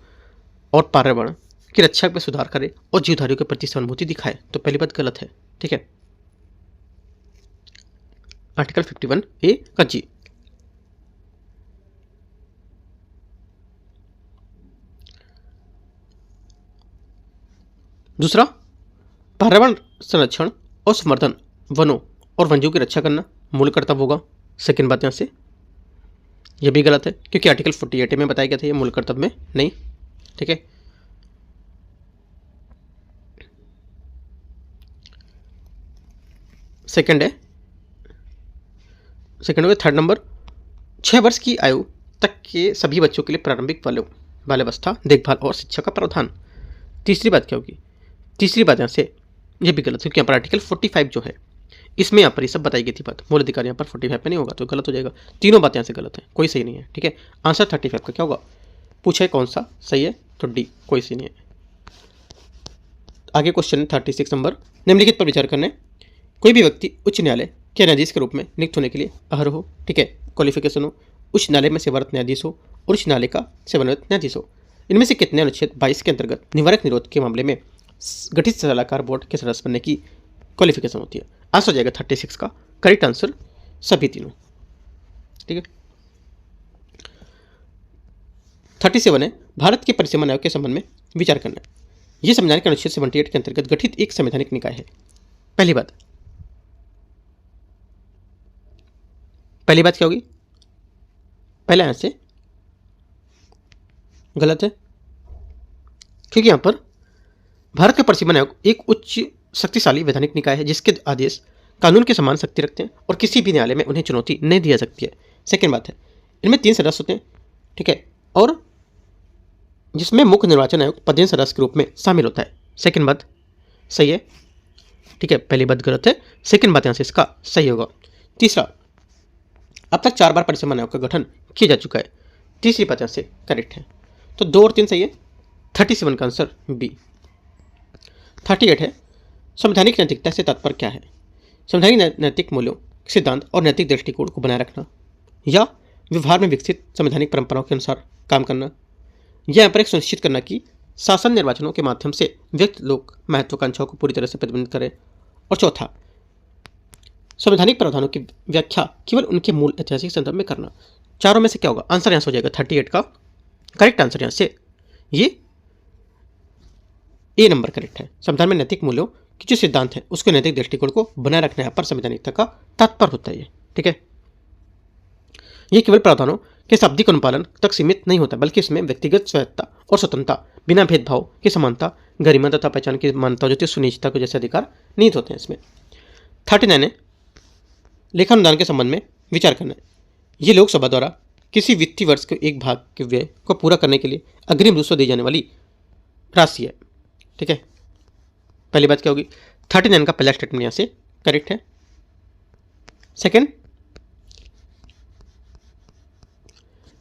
और पर्यावरण की रक्षा में सुधार करे और जीवधारियों के प्रति सहानुभूति दिखाए। तो पहली बात गलत है। ठीक है, आर्टिकल 51 ए का जी। दूसरा, पर्यावरण संरक्षण और संवर्धन, वनों और वन्यजीव की रक्षा करना मूल कर्तव्य होगा। सेकेंड बात यहाँ से यह भी गलत है, क्योंकि आर्टिकल 48 में बताया गया था ये मूल कर्तव्य में नहीं। ठीक है, सेकेंड हो गया। थर्ड नंबर, 6 वर्ष की आयु तक के सभी बच्चों के लिए प्रारंभिक बाल्यावस्था, देखभाल और शिक्षा का प्रावधान। तीसरी बात क्या होगी। तीसरी बात यहाँ से ये भी गलत है, क्योंकि यहाँ पर आर्टिकल 45 जो है इसमें यहाँ पर ये सब बताई गई थी बात। मूल अधिकार यहाँ पर 45 में नहीं होगा, तो गलत हो जाएगा। तीनों बातें यहाँ से गलत है, कोई सही नहीं है। ठीक है, आंसर 35 का क्या होगा। पूछा है कौन सा सही है, तो डी, कोई सही नहीं है। आगे क्वेश्चन 36 नंबर, निम्नलिखित पर विचार करने। कोई भी व्यक्ति उच्च न्यायालय के न्यायाधीश के रूप में नियुक्त होने के लिए अर्ह हो। ठीक है, क्वालिफिकेशन हो, उच्च न्यायालय में सेवारत न्यायाधीश हो और उच्च न्यायालय का सेवानिवृत्त न्यायाधीश हो। इनमें से कितने अनुच्छेद 22 के अंतर्गत निवारक निरोध के मामले में गठित सलाहकार बोर्ड के सदस्य बनने की क्वालिफिकेशन होती है। आंसर हो जाएगा 36 का करेक्ट आंसर सभी तीनों। ठीक है, 37 है, भारत के परिसीमन आयोग के संबंध में विचार करना है। यह संविधान के अनुच्छेद 78 के अंतर्गत गठित एक संवैधानिक निकाय है। पहली बात क्या होगी। पहला यहां से गलत है, क्योंकि यहां पर भारत का परिसीमन आयोग एक उच्च शक्तिशाली वैधानिक निकाय है, जिसके आदेश कानून के समान शक्ति रखते हैं और किसी भी न्यायालय में उन्हें चुनौती नहीं दी जा सकती है। सेकेंड बात है, इनमें 3 सदस्य होते हैं। ठीक है, और जिसमें मुख्य निर्वाचन आयोग पदेन सदस्य के रूप में शामिल होता है। सेकेंड बात सही है। ठीक है, पहली बात गलत है, सेकेंड बात यहाँ से इसका सही होगा। तीसरा, अब तक 4 बार परिसीमन आयोग का गठन किया जा चुका है। तीसरी बात यहाँ से करेक्ट है, तो 2 और 3 सही है। 37 का आंसर बी। 38 है, संवैधानिक नैतिकता से तात्पर्य क्या है। संवैधानिक नैतिक मूल्यों, सिद्धांत और नैतिक दृष्टिकोण को बनाए रखना या व्यवहार में विकसित संवैधानिक परंपराओं के अनुसार काम करना, या यहाँ पर एक सुनिश्चित करना कि शासन निर्वाचनों के माध्यम से व्यक्त लोक महत्वाकांक्षाओं को पूरी तरह से प्रतिबंधित करे। और चौथा, संवैधानिक प्रावधानों की व्याख्या केवल उनके मूल ऐतिहासिक संदर्भ में करना। चारों में से क्या होगा। आंसर यहाँ से हो जाएगा 38 का करेक्ट आंसर यहाँ से ये ए नंबर करेक्ट है। संविधान में नैतिक मूल्यों की जो सिद्धांत है उसके नैतिक दृष्टिकोण को बनाए रखने यहाँ पर संवैधानिकता का तात्पर्य होता है। ठीक है, ये केवल प्रावधानों के शाब्दिक अनुपालन तक सीमित नहीं होता, बल्कि इसमें व्यक्तिगत स्वायत्तता और स्वतंत्रता, बिना भेदभाव की समानता, गरिमा तथा पहचान की मान्यता, जो सुनिश्चितता को जैसे अधिकार निहित होते हैं इसमें। 39 है, लेखानुदान के संबंध में विचार करना है। ये लोकसभा द्वारा किसी वित्तीय वर्ष के एक भाग के व्यय को पूरा करने के लिए अग्रिम रूप से दी जाने वाली राशि है। ठीक है, पहली बात क्या होगी। 39 का पहला स्टेटमेंट यहाँ से करेक्ट है।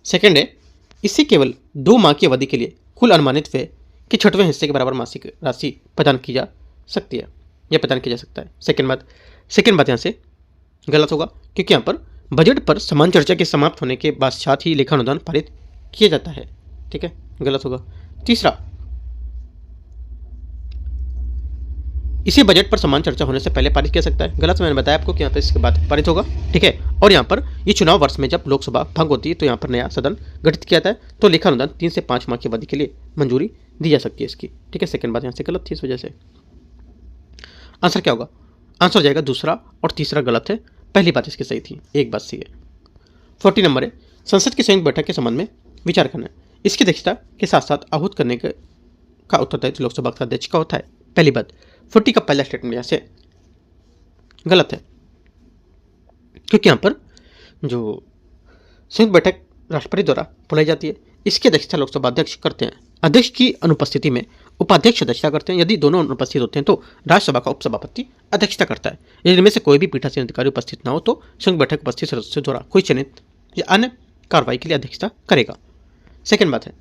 सेकंड है, इससे केवल 2 माह की अवधि के लिए कुल अनुमानित व्यय के 6वें हिस्से के बराबर मासिक राशि प्रदान की जा सकती है। यह प्रदान किया जा सकता है। सेकेंड बात यहाँ से गलत होगा, क्योंकि यहाँ पर बजट पर समान चर्चा के समाप्त होने के पश्चात ही लेखा अनुदान पारित किया जाता है। ठीक है, गलत होगा। तीसरा, इसे बजट पर समान चर्चा होने से पहले पारित किया सकता है। गलत, मैंने बताया आपको कि यहाँ पर इसके बाद पारित होगा। ठीक है, और यहाँ पर ये चुनाव वर्ष में जब लोकसभा भंग होती है तो यहाँ पर नया सदन गठित किया जाता है, तो लेखा अनुदान 3 से 5 माह की अवधि के लिए मंजूरी दी जा सकती है इसकी। ठीक है, सेकंड बात यहाँ से गलत थी, इस वजह से आंसर क्या होगा? आंसर हो जाएगा दूसरा और तीसरा गलत है, पहली बात इसकी सही थी, एक बात सही है। 40 नंबर है, संसद की संयुक्त बैठक के संबंध में विचार करना है। इसकी अध्यक्षता के साथ साथ आहूत करने का उत्तरदायित्व लोकसभा का अध्यक्ष का होता है। पहली बात, 40 का पहला स्टेटमेंट यहाँ से गलत है, क्योंकि यहाँ पर जो संयुक्त बैठक राष्ट्रपति द्वारा बुलाई जाती है, इसकी अध्यक्षता लोकसभा अध्यक्ष करते हैं। अध्यक्ष की अनुपस्थिति में उपाध्यक्ष अध्यक्षता करते हैं। यदि दोनों अनुपस्थित होते हैं तो राज्यसभा का उपसभापति अध्यक्षता करता है। यदि इनमें से कोई भी पीठासीन अधिकारी उपस्थित न हो तो संयुक्त बैठक उपस्थित सदस्यों द्वारा कोई चयनित या अन्य कार्रवाई के लिए अध्यक्षता करेगा। सेकंड बात है,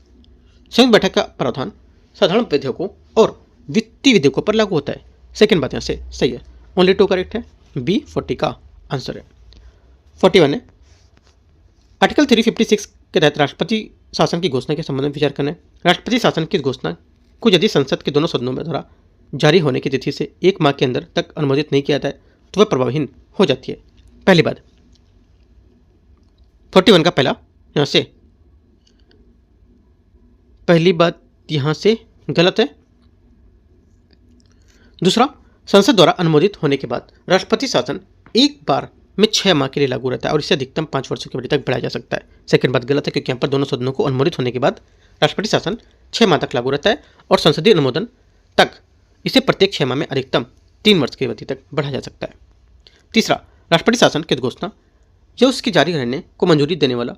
संयुक्त बैठक का प्रावधान साधारण विधेयकों और वित्तीय विधेयकों पर लागू होता है। सेकंड बात यहाँ से सही है, ओनली 2 करेक्ट है, बी 40 का आंसर है। 41 है, आर्टिकल 356 के तहत राष्ट्रपति शासन की घोषणा के संबंध में विचार करना है। राष्ट्रपति शासन की घोषणा को यदि संसद के दोनों सदनों में द्वारा जारी होने की तिथि से 1 माह के अंदर तक अनुमोदित नहीं किया जाता है तो वह प्रभावहीन हो जाती है। पहली बात, 41 का पहली बात यहाँ से गलत है। दूसरा, संसद द्वारा अनुमोदित होने के बाद राष्ट्रपति शासन एक बार में 6 माह के लिए लागू रहता है और इसे अधिकतम 5 वर्षों की अवधि तक बढ़ाया जा सकता है। सेकंड बात गलत है, क्योंकि यहाँ पर दोनों सदनों को अनुमोदित होने के बाद राष्ट्रपति शासन 6 माह तक लागू रहता है और संसदीय अनुमोदन तक इसे प्रत्येक 6 माह में अधिकतम 3 वर्ष की अवधि तक बढ़ाया जा सकता है। तीसरा, राष्ट्रपति शासन की घोषणा या उसके जारी रहने को मंजूरी देने वाला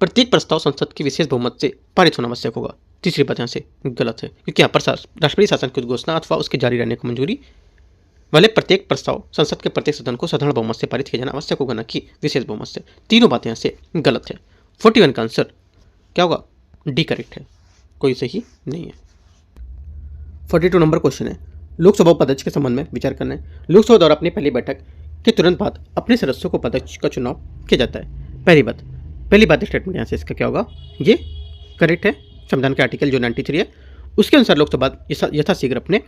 प्रत्येक प्रस्ताव संसद की विशेष बहुमत से पारित होना आवश्यक होगा। तीसरी बात यहाँ से गलत है, क्योंकि यहाँ पर राष्ट्रपति शासन की घोषणा अथवा उसके जारी रहने को मंजूरी वाले प्रत्येक प्रस्ताव संसद के प्रत्येक सदन को साधारण बहुमत से पारित किया जाना आवश्यक होगा, न कि विशेष बहुमत से। तीनों बातें यहाँ से गलत है। 41 का आंसर क्या होगा? डी करेक्ट है, कोई सही नहीं है। 42 नंबर क्वेश्चन है, लोकसभा उपाध्यक्ष के संबंध में विचार करना है। लोकसभा द्वारा अपनी पहली बैठक के तुरंत बाद अपने सदस्यों को उपाध्यक्ष का चुनाव किया जाता है। पहली बात स्टेटमेंट यहाँ से इसका क्या होगा? ये करेक्ट है। संविधान के आर्टिकल जो 93 है उसके अनुसार लोकसभा यथाशीघ्र अपने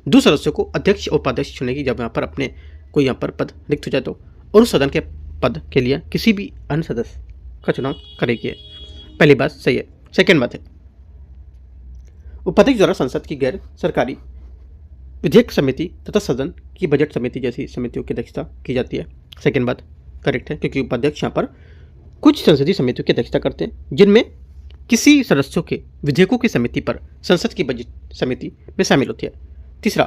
2 सदस्यों को अध्यक्ष और उपाध्यक्ष चुनेगी जब यहाँ पर अपने कोई यहाँ पर पद रिक्त हो जाए तो, और उस सदन के पद के लिए किसी भी अन्य सदस्य का चुनाव करेगी। पहली बात सही है। सेकेंड बात है, उपाध्यक्ष द्वारा संसद की गैर सरकारी विधेयक समिति तथा सदन की बजट समिति जैसी समितियों की अध्यक्षता की जाती है। सेकेंड बात करेक्ट है, क्योंकि उपाध्यक्ष यहाँ पर कुछ संसदीय समितियों की अध्यक्षता करते हैं जिनमें किसी सदस्यों के विधेयकों की समिति पर संसद की बजट समिति में शामिल होती है। तीसरा,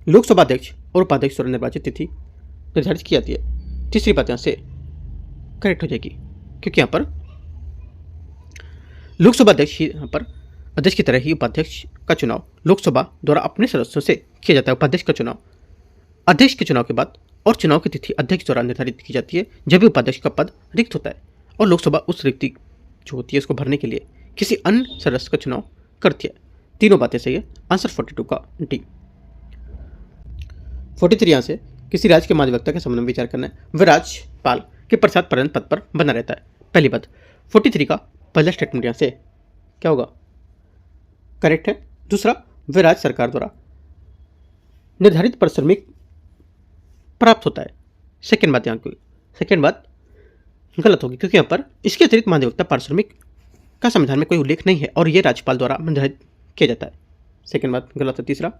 लोकसभा अध्यक्ष और उपाध्यक्ष द्वारा निर्वाचित तिथि निर्धारित की जाती है। तीसरी बात यहाँ से करेक्ट हो जाएगी, क्योंकि यहाँ पर लोकसभा अध्यक्ष यहाँ पर अध्यक्ष की तरह ही उपाध्यक्ष का चुनाव लोकसभा द्वारा अपने सदस्यों से किया जाता है। उपाध्यक्ष का चुनाव अध्यक्ष के चुनाव के बाद और चुनाव की तिथि अध्यक्ष द्वारा निर्धारित की जाती है जब भी उपाध्यक्ष का पद रिक्त होता है और लोकसभा उस रिक्ति जो होती है उसको भरने के लिए किसी अन्य सदस्य का चुनाव करती है। तीनों बातें सही है। आंसर 42 का डी। 43 यहाँ से किसी राज्य के महाधिवक्ता के संबंध में विचार करना है। वह राज्यपाल के प्रसाद पर्यंत पद पर बना रहता है। पहली बात, 43 का पहला स्टेटमेंट यहाँ से क्या होगा? करेक्ट है। दूसरा, वह राज्य सरकार द्वारा निर्धारित पारिश्रमिक प्राप्त होता है। सेकेंड बात गलत होगी, क्योंकि यहाँ पर इसके अतिरिक्त महाधिवक्ता पारिश्रमिक का संविधान में कोई उल्लेख नहीं है और यह राज्यपाल द्वारा निर्धारित किया जाता है। सेकेंड बात गलत है। तीसरा,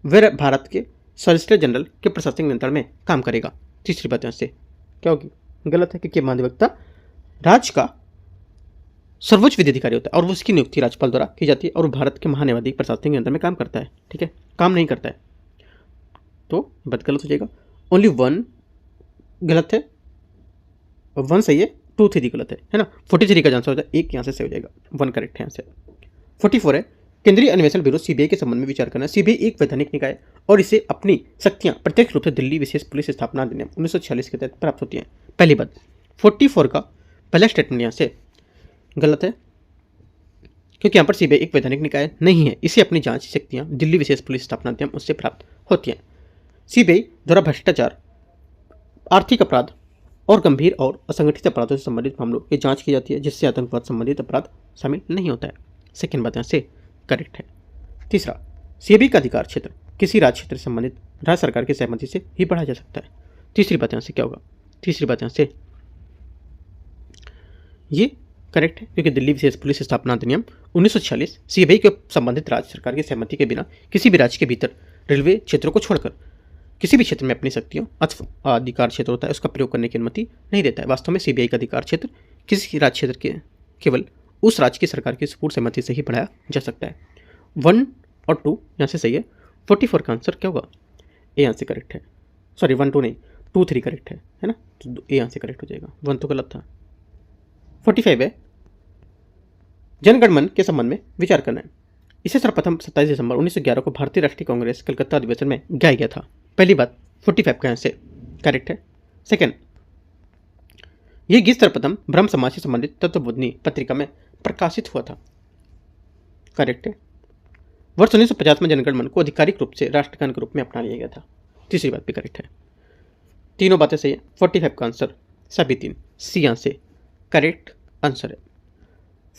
वह भारत के सॉलिसिटर जनरल के प्रशासनिक नियंत्रण में काम करेगा। तीसरी बात यहाँ से क्या होगी? गलत है, क्योंकि महाधिवक्ता राज्य का सर्वोच्च विधि अधिकारी होता है और उसकी नियुक्ति राज्यपाल द्वारा की जाती है और भारत के महान्यायाधीश प्रशासनिक नियंत्रण में काम करता है। ठीक है, काम नहीं करता है, तो बात गलत हो जाएगा। ओनली 1 गलत है, 1 सही है, 2 3 गलत है ना। 43 का आंसर हो जाएगा, 1 यहाँ से सही हो जाएगा, 1 करेक्ट है यहाँ से। 44 है, केंद्रीय अन्वेषण ब्यूरो सीबीआई के संबंध में विचार करना। सीबीआई एक वैधानिक निकाय और इसे अपनी शक्तियां प्रत्यक्ष रूप से दिल्ली विशेष पुलिस स्थापना अधिनियम 1946 के तहत प्राप्त होती हैं। पहली बात, 44 का पहला स्टेटमेंट यहाँ से गलत है, क्योंकि यहाँ पर सीबीआई एक वैधानिक निकाय नहीं है, इसे अपनी जांच शक्तियां दिल्ली विशेष पुलिस स्थापना अधिनियम उससे प्राप्त होती हैं। सीबीआई द्वारा भ्रष्टाचार, आर्थिक अपराध और गंभीर और असंगठित अपराधों से संबंधित मामलों की जांच की जाती है, जिससे आतंकवाद संबंधित अपराध शामिल नहीं होता है। सेकेंड बात यहाँ से करेक्ट है। तीसरा, सीबीआई का अधिकार क्षेत्र किसी राज्य क्षेत्र से संबंधित राज्य सरकार की सहमति से ही बढ़ाया जा सकता है। तीसरी बात यहाँ से क्या होगा, तीसरी बात यहाँ से ये करेक्ट है, क्योंकि दिल्ली विशेष पुलिस स्थापना अधिनियम 1946 सीबीआई के संबंधित राज्य सरकार की सहमति के बिना किसी भी राज्य के भीतर रेलवे क्षेत्रों को छोड़कर किसी भी क्षेत्र में अपनी शक्तियों अथवा अधिकार क्षेत्र होता है उसका प्रयोग करने की अनुमति नहीं देता है। वास्तव में सीबीआई का अधिकार क्षेत्र किसी राज्य क्षेत्र के केवल उस राज्य की सरकार की पूर्ण सहमति से ही बढ़ाया जा सकता है। 1 और 2 यहाँ से सही है। 44 का आंसर क्या होगा, ए यहाँ से करेक्ट है। सॉरी 1 2 नहीं, 2 3 करेक्ट है ना, तो ए यहाँ से करेक्ट हो जाएगा, 1 तो गलत था। 45 है, जनगण मन के संबंध में विचार करना है। इसे सर्वप्रथम 27 दिसंबर 1911 को भारतीय राष्ट्रीय कांग्रेस कलकत्ता अधिवेशन में गाया गया था। पहली बात 45 का यहाँ से करेक्ट है। सेकंड, यह गीत सर्वप्रथम ब्रह्म समाज से संबंधित तत्वबोधिनी पत्रिका में प्रकाशित हुआ था। करेक्ट है। वर्ष 1950 में जनगण मन को आधिकारिक रूप से राष्ट्रगान के रूप में अपना लिया गया था। तीसरी बात भी करेक्ट है। तीनों बातें सही है। 45 का आंसर सभी तीन सी यहाँ से करेक्ट आंसर है।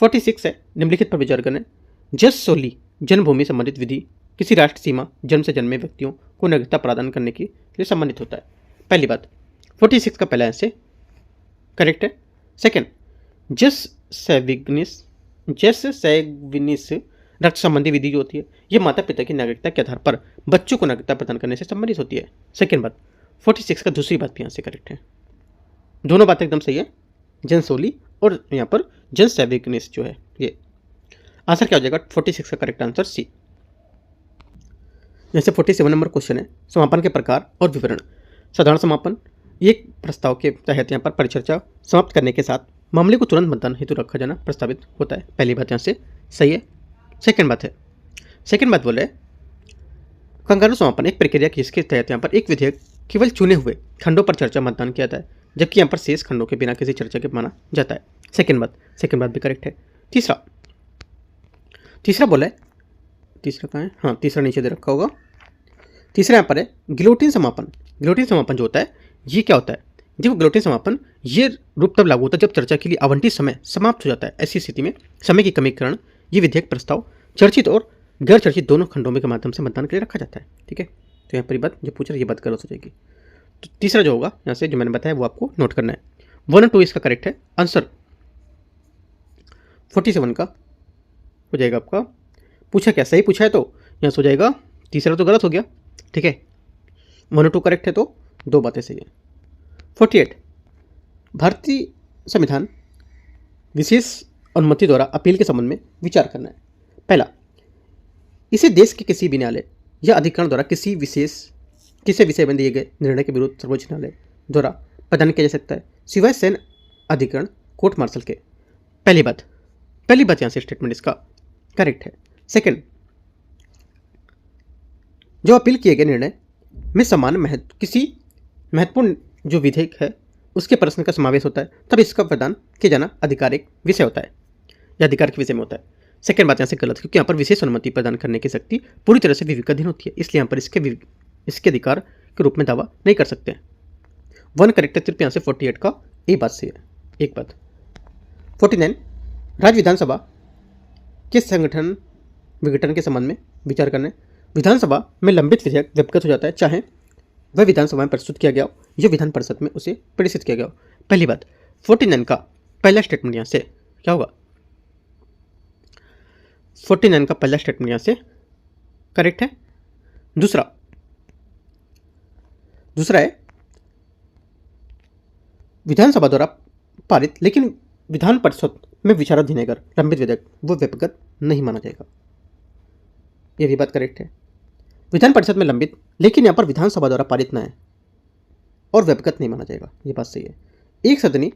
46 है, निम्नलिखित पर विचार करें। जस सोली जन्मभूमि संबंधित विधि किसी राष्ट्र सीमा जन्म से जन्मे व्यक्तियों को नागरिकता प्रदान करने के लिए संबंधित होता है। पहली बात 46 का पहला आंसर करेक्ट है। सेकंड, जस सैविनिस रक्त संबंधी विधि जो होती है यह माता पिता की नागरिकता के आधार पर बच्चों को नागरिकता प्रदान करने से संबंधित होती है। सेकंड बात 46 का दूसरी बात भी यहाँ से करेक्ट है। दोनों बातें एकदम सही है, जन सोली और यहाँ पर जन सैविनिस जो है ये आंसर क्या हो जाएगा। 46 का करेक्ट आंसर सी। जैसे 47 नंबर क्वेश्चन है, समापन के प्रकार और विवरण। साधारण समापन एक प्रस्ताव के तहत यहाँ पर परिचर्चा समाप्त करने के साथ मामले को तुरंत मतदान हेतु रखा जाना प्रस्तावित होता है। पहली बात यहाँ से सही है। सेकंड बात बोले कंगारू समापन एक प्रक्रिया जिसके तहत यहाँ पर एक विधेयक केवल चुने हुए खंडों पर चर्चा मतदान किया जाता है, जबकि यहाँ पर शेष खंडों के बिना किसी चर्चा के माना जाता है। सेकंड बात भी करेक्ट है। तीसरा बोले, तीसरा कहाँ है, हाँ तीसरा नीचे दे रखा होगा। तीसरा यहाँ पर है गिलोटिन समापन जो होता है ये क्या होता है। देखो गिलोटिन समापन ये रूप तब लागू होता है जब चर्चा के लिए आवंटित समय समाप्त हो जाता है। ऐसी स्थिति में समय की कमी के कारण ये विधेयक प्रस्ताव चर्चित और गैर चर्चित दोनों खंडों में के माध्यम से मतदान के लिए रखा जाता है। ठीक है, तो यहाँ पर बात जो पूछ रहा है ये बात गलत हो जाएगी। तो तीसरा जो होगा यहाँ से जो मैंने बताया वो आपको नोट करना है। 1 और 2 इसका करेक्ट है आंसर। 47 का हो जाएगा आपका, पूछा क्या सही पूछा है तो यहाँ से हो जाएगा, तीसरा तो गलत हो गया। ठीक है, 1 और 2 करेक्ट है तो दो बातें सही है। 48 भारतीय संविधान विशेष अनुमति द्वारा अपील के संबंध में विचार करना है। पहला, इसे देश के किसी भी न्यायालय या अधिकरण द्वारा किसी विषय में दिए गए निर्णय के विरुद्ध सर्वोच्च न्यायालय द्वारा प्रदान किया जा सकता है, सिवाय सैन्य अधिकरण कोर्ट मार्शल के। पहली बात यहाँ से स्टेटमेंट इसका करेक्ट है। सेकंड, जो अपील किए गए निर्णय में समान किसी महत्वपूर्ण जो विधेयक है उसके प्रश्न का समावेश होता है, तब इसका प्रदान किया जाना आधिकारिक विषय होता है या अधिकार के विषय में होता है। सेकंड बात यहाँ से गलत, क्योंकि यहाँ पर विशेष अनुमति प्रदान करने की शक्ति पूरी तरह से विवेकाधीन होती है, इसलिए यहाँ पर इसके अधिकार के रूप में दावा नहीं कर सकते हैं। 1 करेक्ट है, सिर्फ यहाँ से 48 का ए बात सही है। एक बात 49 राज्य विधानसभा के संगठन विघटन के संबंध में विचार करना है। विधानसभा में लंबित विधेयक विपगत हो जाता है, चाहे वह विधानसभा में प्रस्तुत किया गया हो या विधान परिषद में उसे प्रेषित किया गया हो। पहली बात 49 का पहला स्टेटमेंट यहाँ से क्या होगा, 49 का पहला स्टेटमेंट यहाँ से करेक्ट है। दूसरा है विधानसभा द्वारा पारित लेकिन विधान परिषद में विचाराधीन अगर लंबित विधेयक वो विपगत नहीं माना जाएगा, यह भी बात करेक्ट है। विधान परिषद में लंबित लेकिन यहाँ पर विधानसभा द्वारा पारित न है और विपगत नहीं माना जाएगा, ये बात सही है। एक सदनी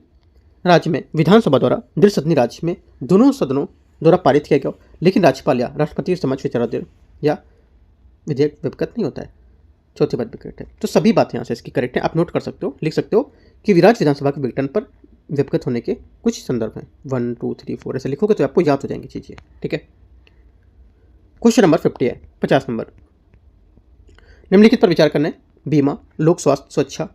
राज्य में विधानसभा द्वारा द्विसदनी राज्य में दोनों सदनों द्वारा पारित किया गया लेकिन राज्यपाल या राष्ट्रपति के समक्ष विचाराधीन या विधेयक विपगत नहीं होता है, चौथी बात भी करेक्ट है। तो सभी बातें यहाँ से इसकी करेक्ट है, आप नोट कर सकते हो, लिख सकते हो कि राज्य विधानसभा के विघटन पर विपगत होने के कुछ संदर्भ हैं। 1 2 3 4 ऐसे लिखोगे तो आपको याद हो जाएंगी चीज़ें। ठीक है, क्वेश्चन नंबर 50 है, 50 नंबर। निम्नलिखित पर विचार करना है। बीमा, लोक स्वास्थ्य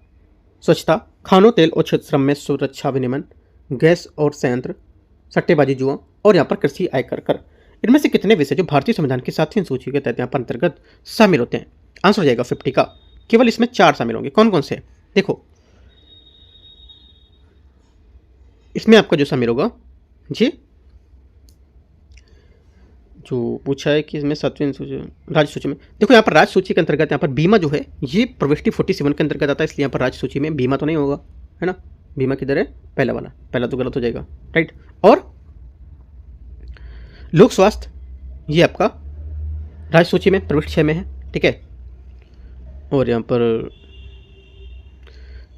स्वच्छता, खानों तेल और श्रम में सुरक्षा विनियमन, गैस और संयंत्र, सट्टेबाजी जुआ और यहाँ पर कृषि आयकर कर। इनमें से कितने विषय जो भारतीय संविधान की 7वीं सूची के तहत यहाँ पर अंतर्गत शामिल होते हैं? आंसर हो जाएगा 50 का। केवल इसमें 4 शामिल होंगे। कौन कौन से? देखो, इसमें आपका जो शामिल होगा जी, जो पूछा है कि इसमें 7वीं सूची राज्य सूची में, देखो यहाँ पर राज्य सूची के अंतर्गत यहाँ पर बीमा जो है ये प्रविष्टि 47 के अंतर्गत आता है, इसलिए यहाँ पर राज्य सूची में बीमा तो नहीं होगा, है ना। बीमा किधर है? पहला वाला, पहला तो गलत हो जाएगा, राइट। और लोक स्वास्थ्य ये आपका राज्य सूची में प्रविष्टि 6 में है, ठीक है। और यहाँ पर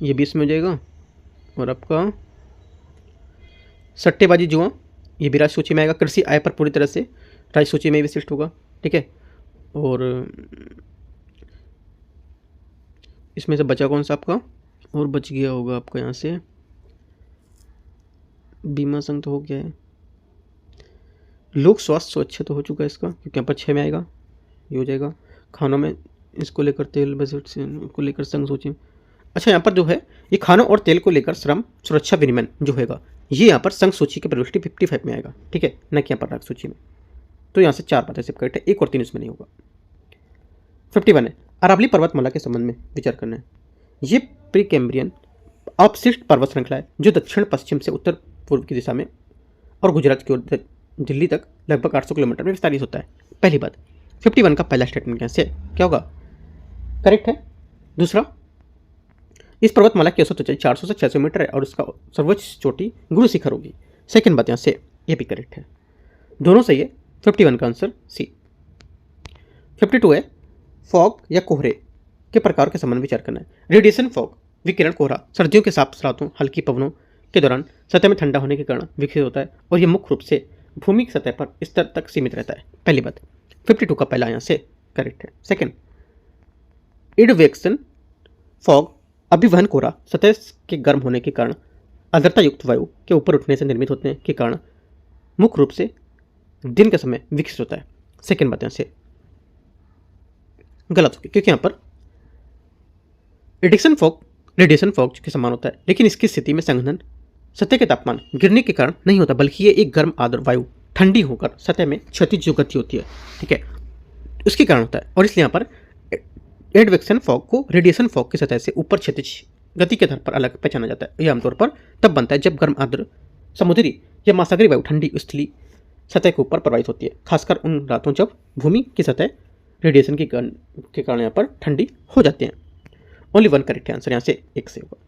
ये 20 में हो जाएगा। और आपका सट्टेबाजी जुआ ये भी राज्य सूची में आएगा। कृषि आय पर पूरी तरह से राज्य सूची में विशिष्ट होगा, ठीक है। और इसमें से बचा कौन सा आपका? और बच गया होगा आपका यहाँ से बीमा संघ तो हो गया है। लोक स्वास्थ्य स्वच्छ तो हो चुका है इसका, क्योंकि यहाँ पर 6 में आएगा, ये हो जाएगा। खानों में इसको लेकर तेल बजट से को लेकर संघ सूची। अच्छा, यहाँ पर जो है ये खानों और तेल को लेकर श्रम सुरक्षा विनियमन जो होगा ये यहाँ पर संघ सूची की प्रविष्टि 55 में आएगा, ठीक है, न कि यहाँ पर राज्य सूची में। तो यहाँ से 4 बातें सिर्फ करेक्ट है, 1 और 3 इसमें नहीं होगा। 51 है, अरावली पर्वतमाला के संबंध में विचार करना है। ये प्री कैम्ब्रियन अपशिष्ट पर्वत श्रृंखला है जो दक्षिण पश्चिम से उत्तर पूर्व की दिशा में और गुजरात की ओर दिल्ली तक लगभग 800 किलोमीटर में विस्तारित होता है। पहली बात। 51 का पहला स्टेटमेंट कैसे क्या होगा? करेक्ट है। दूसरा, इस पर्वतमाला की औसत ऊंचाई 400 से 600 मीटर है और उसका सर्वोच्च चोटी गुरु शिखर होगी। सेकंड बात यहाँ से ये भी करेक्ट है, दोनों सही है। 51 का आंसर सी। 52 है, फॉग या कोहरे के प्रकार के संबंध में विचार करना है। रेडिएशन फॉग विकिरण कोहरा सर्दियों के साफ रातों हल्की पवनों के दौरान सतह में ठंडा होने के कारण विकसित होता है और यह मुख्य रूप से भूमि की सतह पर स्तर तक सीमित रहता है। पहली बात। 52 का पहला यहाँ से करेक्ट है। सेकंड, एडवेक्शन फॉग अभिवहन कोहरा सतह के गर्म होने के कारण आर्द्रता युक्त वायु के ऊपर उठने से निर्मित होने के कारण मुख्य रूप से दिन के समय विकसित होता है। सेकंड बात यहाँ से गलत होगी, क्योंकि यहाँ पर रेडिएशन फॉग के समान होता है, लेकिन इसकी स्थिति में संघनन सतह के तापमान गिरने के कारण नहीं होता, बल्कि ये एक गर्म आर्द्र वायु ठंडी होकर सतह में क्षैतिज जो गति होती है, ठीक है, उसके कारण होता है। और इसलिए यहाँ पर एडवेक्शन फॉग को रेडिएशन फॉग की सतह से ऊपर क्षैतिज गति के आधार पर अलग पहचाना जाता है। यह आमतौर पर तब बनता है जब गर्म आर्द्र समुद्री या महासागरीय वायु ठंडी स्थलीय सतह के ऊपर प्रवाहित होती है, खासकर उन रातों जब भूमि की सतह रेडिएशन के कारण यहाँ पर ठंडी हो जाती है। ओनली 1 करेक्ट आंसर यहाँ से 1 से होगा।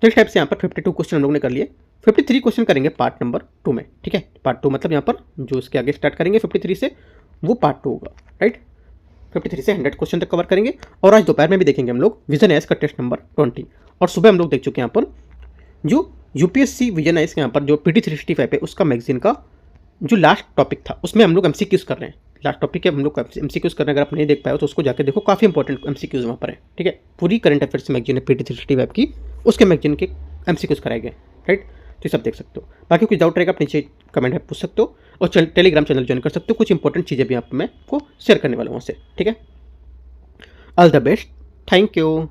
तो इस टाइप से यहाँ पर 52 क्वेश्चन हम लोग ने कर लिए। 53 क्वेश्चन करेंगे पार्ट नंबर 2 में, ठीक है। पार्ट 2 मतलब यहाँ पर जो इसके आगे स्टार्ट करेंगे 53 से वो पार्ट 2 होगा, राइट। 53 से 100 क्वेश्चन तक कवर करेंगे। और आज दोपहर में भी देखेंगे हम लोग विजन आईएएस का टेस्ट नंबर 20। और सुबह हम लोग देख चुके हैं यहाँ पर जो यूपीएससी विजन आईएएस के यहाँ पर जो PT 365 है उसका मैगजीन का जो लास्ट टॉपिक था उसमें हम लोग MCQs कर रहे हैं। लास्ट टॉपिक है हम लोग MCQs कर रहे हैं, अगर आप नहीं देख पाए हो तो उसको जाकर देखो, काफ़ी इंपॉर्टेंट MCQs वहाँ पर है, ठीक है। पूरी करंट अफेयर्स मैगजीन है PT 365 की, उसके मैगजीन के MCQs कराए गए, राइट। तो ये सब देख सकते हो। बाकी कुछ डाउट रहेगा आप नीचे कमेंट में पूछ सकते हो और टेलीग्राम चैनल ज्वाइन कर सकते हो। कुछ इंपॉर्टेंट चीज़ें भी आप मैं को शेयर करने वाला हूँ उससे, ठीक है। All the best, thank you.